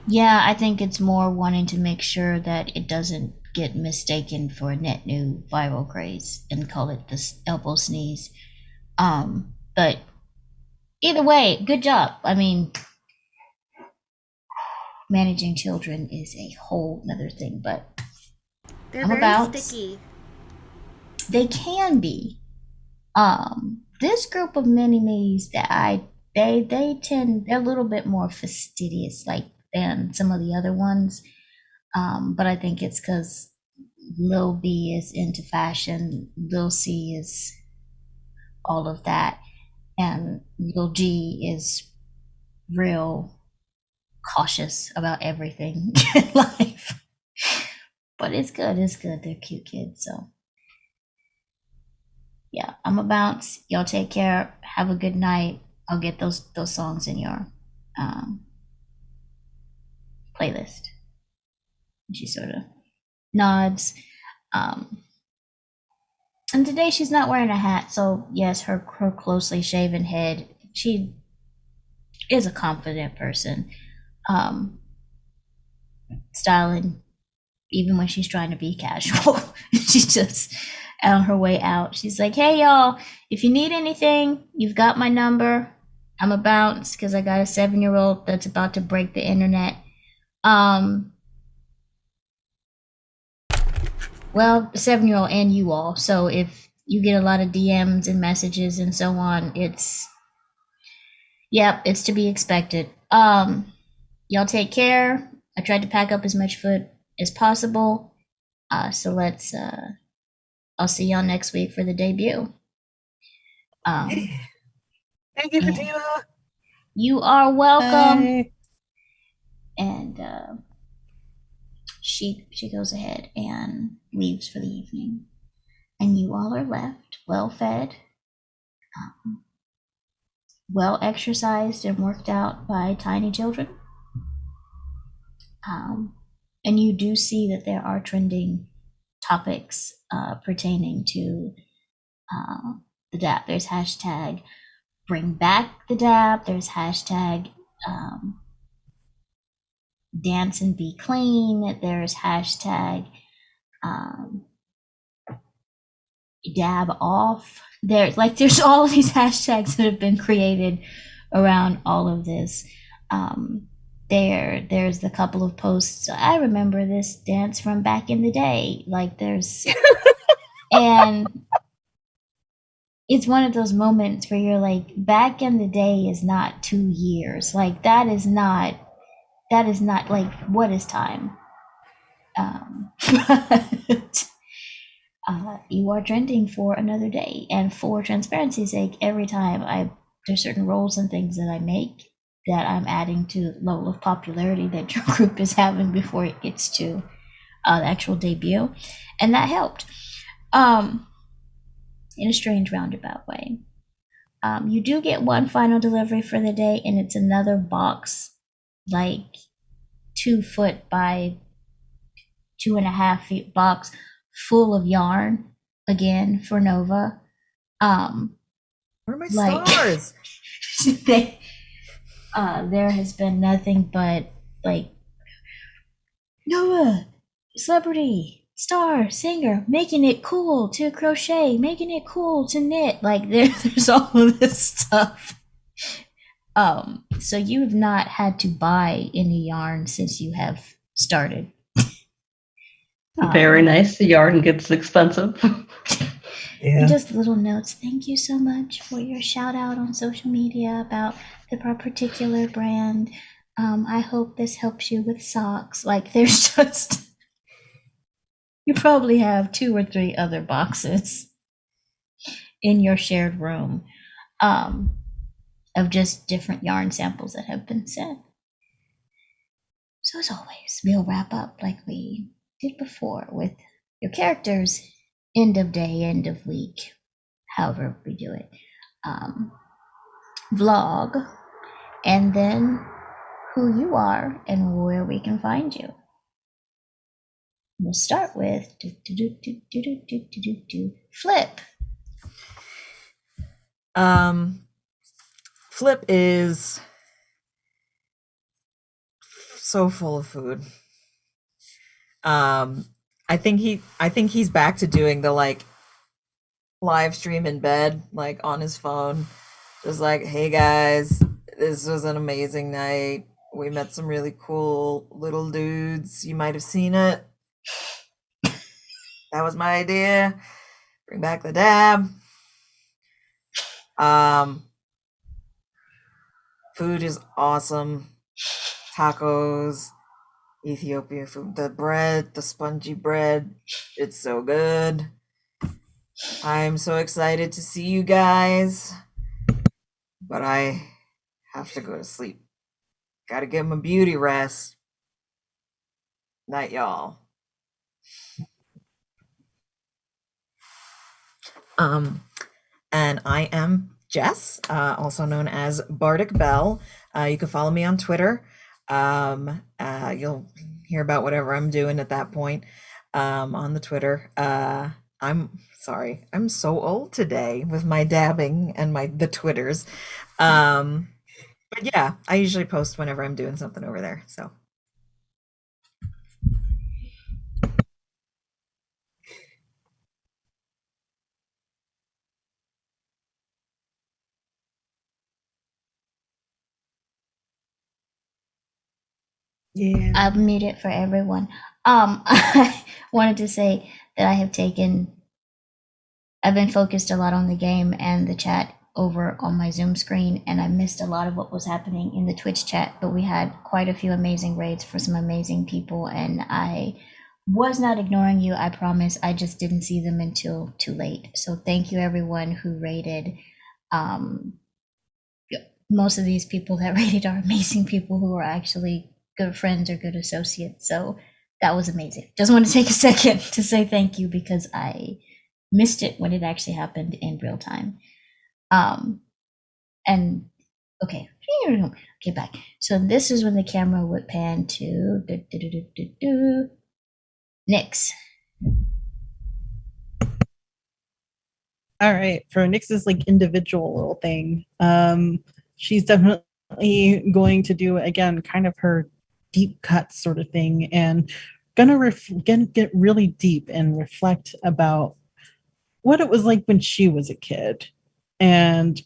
Yeah, I think it's more wanting to make sure that it doesn't get mistaken for a net new viral craze and call it the elbow sneeze. But either way, good job. I mean, managing children is a whole other thing, but They're I'm very about sticky. They can be. This group of mini-me's that they're a little bit more fastidious, like, than some of the other ones. But I think it's because Lil B is into fashion, Lil C is all of that, and Lil G is real cautious about everything in life. But it's good. They're cute kids, so yeah, I'm a bounce. Y'all take care. Have a good night. I'll get those songs in your playlist. She sort of nods. And today she's not wearing a hat, so yes, her closely shaven head. She is a confident person. Styling, even when she's trying to be casual. She's just on her way out. She's like, hey, y'all, if you need anything, you've got my number. I'm a bounce because I got a 7-year-old that's about to break the internet. Well, the 7-year-old and you all. So if you get a lot of DMs and messages and so on, it's to be expected. Y'all take care. I tried to pack up as much food as possible. So let's. I'll see y'all next week for the debut. Thank you, yeah. Fatima. You are welcome. Bye. And she goes ahead and leaves for the evening, and you all are left well fed, well exercised and worked out by tiny children. And you do see that there are trending topics pertaining to the DAP. There's hashtag bring back the DAP. There's hashtag dance and be clean. There's hashtag dab off. There's all of these hashtags that have been created around all of this. There's the couple of posts. I remember this dance from back in the day. And it's one of those moments where you're like, back in the day is not 2 years. Like that is not like, what is time? But you are trending for another day. And for transparency's sake, every time there's certain roles and things that I make that I'm adding to the level of popularity that your group is having before it gets to the actual debut. And that helped in a strange roundabout way. You do get one final delivery for the day, and it's another box, like 2 foot by 2.5 feet box full of yarn, again for Nova. Where are my stars? There has been nothing but like, Nova, celebrity, star, singer, making it cool to crochet, making it cool to knit. Like there's all of this stuff. So you have not had to buy any yarn since you have started. Very nice. The yarn gets expensive. Yeah. Just little notes. Thank you so much for your shout out on social media about the particular brand. I hope this helps you with socks. Like there's just, you probably have 2 or 3 other boxes in your shared room of just different yarn samples that have been sent. So as always, we'll wrap up like we did before with your characters, end of day, end of week, however we do it, vlog, and then who you are and where we can find you. We'll start with Flip. Flip is so full of food. I think he's back to doing the like live stream in bed, like on his phone, just like, hey guys, this was an amazing night. We met some really cool little dudes. You might have seen it. That was my idea. Bring back the dab. Food is awesome. Tacos, Ethiopia food, the bread, the spongy bread, it's so good. I'm so excited to see you guys, but I have to go to sleep. Gotta get my beauty rest. Night, y'all. And I am Jess, also known as Bardic Bell. You can follow me on Twitter. You'll hear about whatever I'm doing at that point on the Twitter. I'm sorry, I'm so old today with my dabbing and the Twitters. But yeah, I usually post whenever I'm doing something over there. So. Yeah. I'll mute it for everyone. I wanted to say that I've been focused a lot on the game and the chat over on my Zoom screen, and I missed a lot of what was happening in the Twitch chat, but we had quite a few amazing raids for some amazing people, and I was not ignoring you, I promise. I just didn't see them until too late. So thank you, everyone who rated. Um, most of these people that rated are amazing people who are actually good friends or good associates. So that was amazing. Just want to take a second to say thank you because I missed it when it actually happened in real time. And okay, okay, back. So this is when the camera would pan to Nyx. All right, for Nyx's like individual little thing, she's definitely going to do again kind of her deep cut sort of thing, and gonna get really deep and reflect about what it was like when she was a kid, and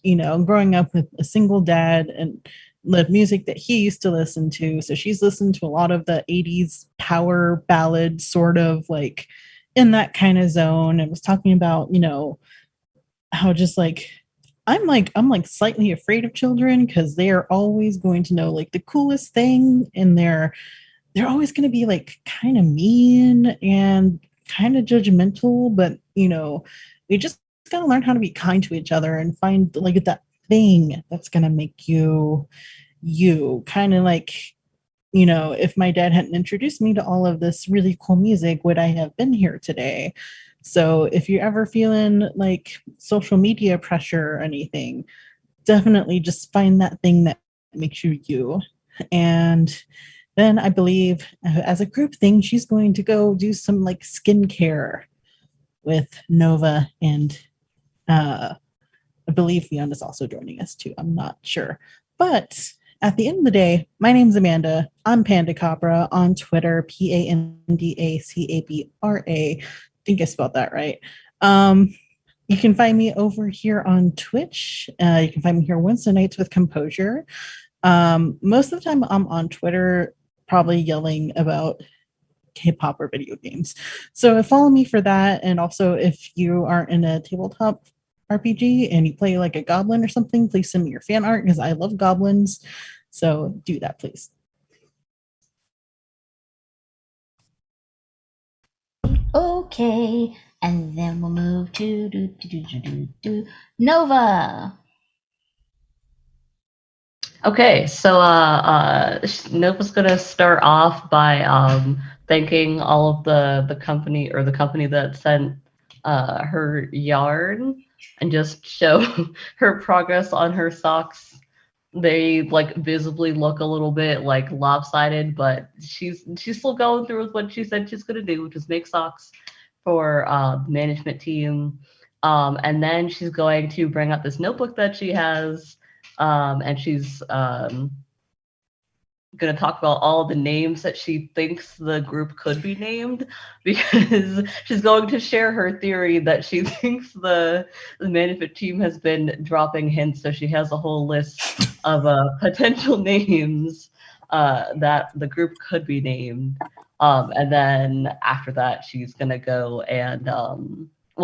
growing up with a single dad and the music that he used to listen to. So she's listened to a lot of the 80s power ballad, sort of like in that kind of zone, and was talking about how just like I'm slightly afraid of children because they are always going to know like the coolest thing, and they're always going to be like kind of mean and kind of judgmental, but we just got to learn how to be kind to each other and find like that thing that's going to make you kind of like if my dad hadn't introduced me to all of this really cool music, would I have been here today? So if you're ever feeling like social media pressure or anything, definitely just find that thing that makes you you. And then I believe as a group thing, she's going to go do some like skincare with Nova, and I believe Fiona's also joining us too. I'm not sure. But at the end of the day, my name's Amanda. I'm Panda Cabra on Twitter, PandaCabra. I think I spelled that right. You can find me over here on Twitch. You can find me here Wednesday nights with Composure. Most of the time I'm on Twitter, probably yelling about K-pop or video games. So follow me for that. And also if you are in a tabletop RPG and you play like a goblin or something, please send me your fan art because I love goblins. So do that, please. Okay, and then we'll move to Nova. Okay, so Nova's gonna start off by thanking all of the company that sent her yarn, and just show her progress on her socks. They like visibly look a little bit like lopsided, but she's still going through with what she said she's gonna do, which is make socks for the management team. And then she's going to bring up this notebook that she has, and she's going to talk about all the names that she thinks the group could be named, because she's going to share her theory that she thinks the management team has been dropping hints. So she has a whole list of potential names that the group could be named. And then after that, she's going to go and,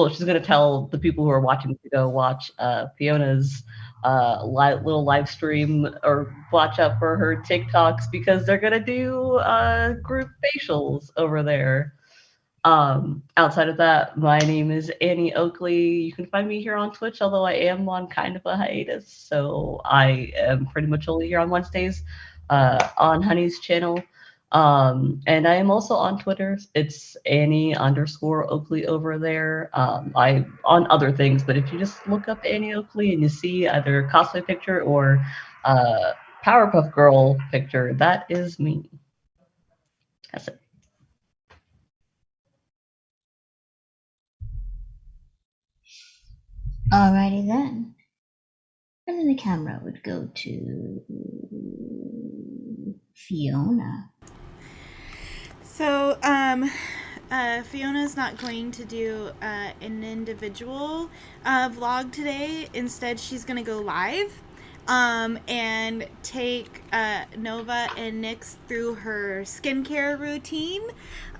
she's going to tell the people who are watching to go watch Fiona's little live stream, or watch out for her TikToks, because they're gonna do group facials over there. Outside of that, my name is Annie Oakley. You can find me here on Twitch, although I am on kind of a hiatus, so I am pretty much only here on Wednesdays on Honey's channel. And I am also on Twitter. It's Annie_Oakley over there. I on other things, but if you just look up Annie Oakley and you see either a cosplay picture or Powerpuff Girl picture, that is me. That's it. Alrighty then. And then the camera would go to Fiona. So, Fiona's not going to do an individual vlog today. Instead, she's going to go live and take Nova and Nyx through her skincare routine.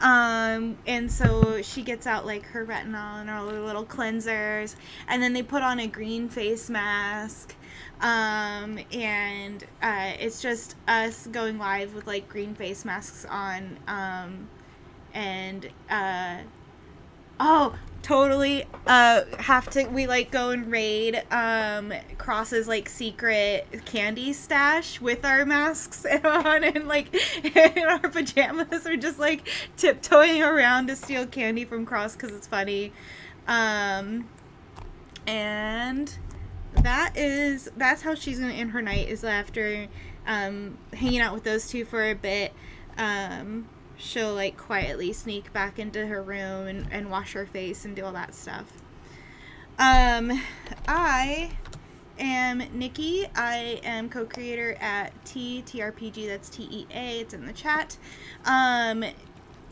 And so she gets out like her retinol and all her little cleansers, and then they put on a green face mask. And it's just us going live with like green face masks on, and totally we like go and raid Cross's like secret candy stash with our masks on, and like in our pajamas, or just like tiptoeing around to steal candy from Cross because it's funny. And that's how she's gonna end her night, is after hanging out with those two for a bit. She'll like quietly sneak back into her room and wash her face and do all that stuff. I am Nikki. I am co-creator at TRPG. That's TEA. It's in the chat.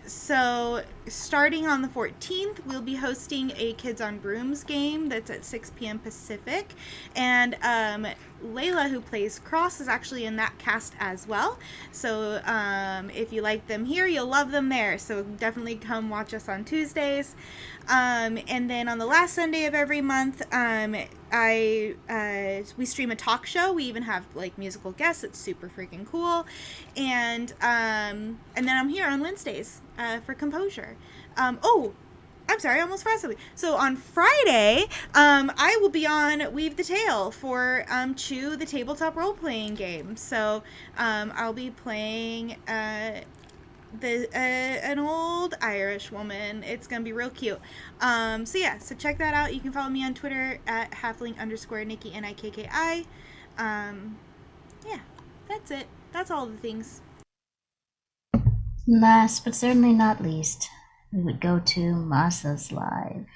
So starting on the 14th, we'll be hosting a Kids on Brooms game that's at 6 p.m. Pacific. And Layla, who plays Cross, is actually in that cast as well. So if you like them here, you'll love them there. So definitely come watch us on Tuesdays. And then on the last Sunday of every month, we stream a talk show. We even have like musical guests. It's super freaking cool. And then I'm here on Wednesdays for Composure. I'm sorry, I almost forgot something. So on Friday, I will be on Weave the Tale for Chew, the tabletop role-playing game. So I'll be playing an old Irish woman. It's gonna be real cute. So check that out. You can follow me on Twitter at halfling_Nikki NIKKI. That's it. That's all the things. Last but certainly not least, we would go to Masa's live.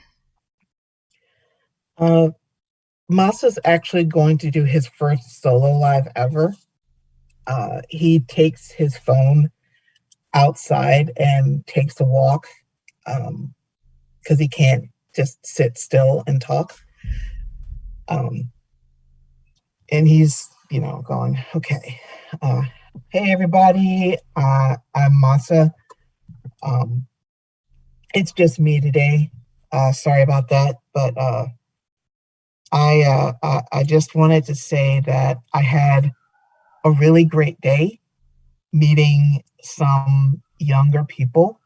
Masa's actually going to do his first solo live ever. He takes his phone outside and takes a walk because he can't just sit still and talk. And he's, going, okay. Hey, everybody. I'm Masa. It's just me today. Sorry about that, but I just wanted to say that I had a really great day meeting some younger people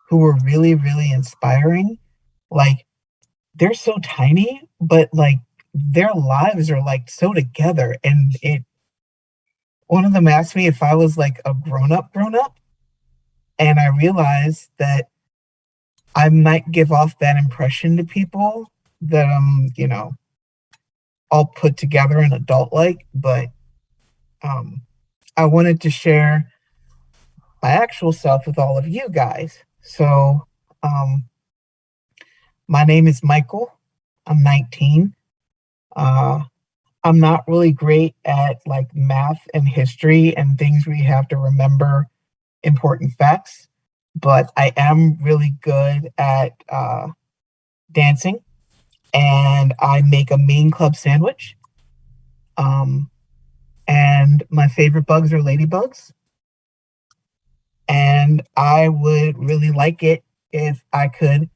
who were really, really inspiring. Like, they're so tiny, but like their lives are like so together. And one of them asked me if I was like a grown up. And I realized that I might give off that impression to people that I'm, all put together and adult like, but I wanted to share my actual self with all of you guys. So my name is Michael. I'm 19. I'm not really great at like math and history and things where you have to remember important facts, but I am really good at dancing, and I make a mean club sandwich. And my favorite bugs are ladybugs. And I would really like it if I could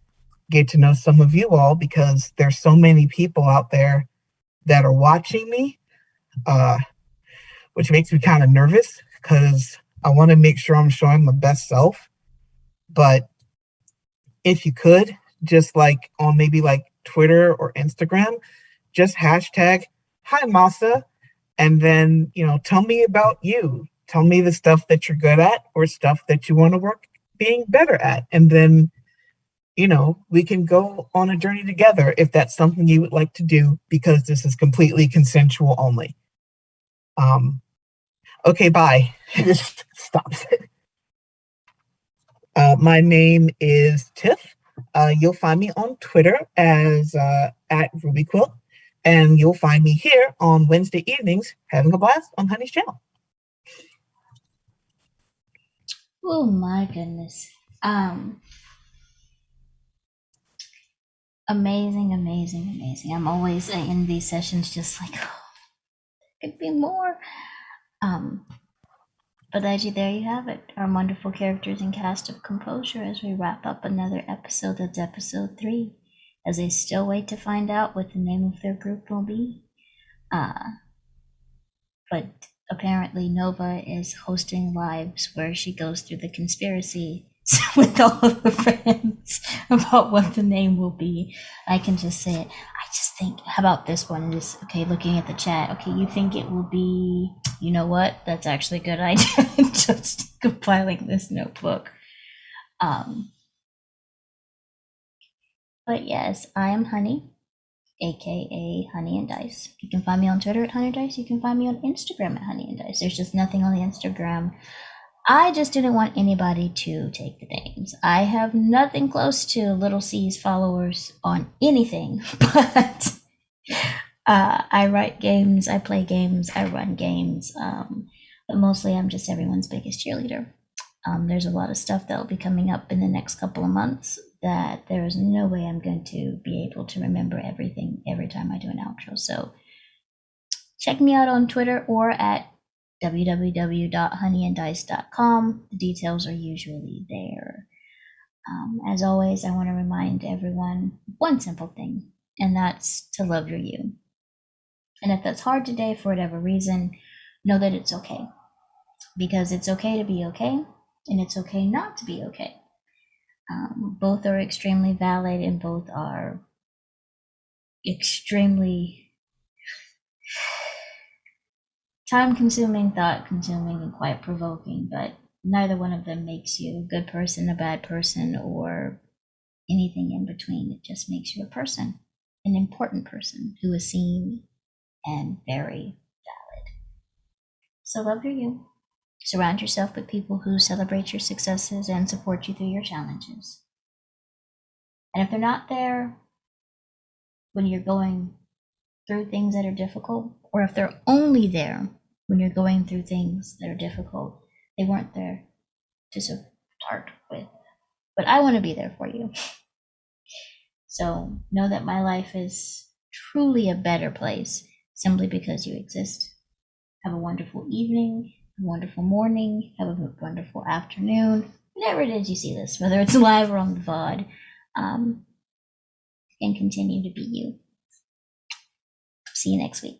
get to know some of you all, because there's so many people out there that are watching me, which makes me kind of nervous because I want to make sure I'm showing my best self. But if you could, just like on maybe like Twitter or Instagram, just hashtag hi Masa, and then tell me about you. Tell me the stuff that you're good at or stuff that you want to work being better at, and then we can go on a journey together if that's something you would like to do, because this is completely consensual only. Okay, bye. Just stops it. My name is Tiff. You'll find me on Twitter as at RubyQuilt, and you'll find me here on Wednesday evenings having a blast on Honey's channel. Oh my goodness. Amazing. I'm always in these sessions just like, oh, could be more. But Reggie, there you have it. Our wonderful characters and cast of Composure as we wrap up another episode. That's episode 3, as they still wait to find out what the name of their group will be. But apparently Nova is hosting lives where she goes through the conspiracy with all of the friends about what the name will be. I can just say it. I just think, how about this one? Okay, looking at the chat. Okay, you think it will be, you know what? That's actually a good idea. Just compiling this notebook. But yes, I am Honey, aka Honey and Dice. You can find me on Twitter at Honey and Dice. You can find me on Instagram at Honey and Dice. There's just nothing on the Instagram. I just didn't want anybody to take the names. I have nothing close to Little C's followers on anything, but I write games, I play games, I run games, but mostly I'm just everyone's biggest cheerleader. There's a lot of stuff that will be coming up in the next couple of months that there is no way I'm going to be able to remember everything every time I do an outro. So check me out on Twitter or at www.honeyanddice.com. The details are usually there. As always, I want to remind everyone one simple thing, and that's to love your you. And if that's hard today for whatever reason, know that it's okay. Because it's okay to be okay, and it's okay not to be okay. Both are extremely valid, and both are extremely time-consuming, thought-consuming, and quite provoking, but neither one of them makes you a good person, a bad person, or anything in between. It just makes you a person, an important person who is seen and very valid. So love your you. Surround yourself with people who celebrate your successes and support you through your challenges. And if they're not there when you're going through things that are difficult, or if they're only there when you're going through things that are difficult, they weren't there to start with. But I want to be there for you. So know that my life is truly a better place simply because you exist. Have a wonderful evening, a wonderful morning, have a wonderful afternoon, whenever it is you see this, whether it's live or on the VOD, and continue to be you. See you next week.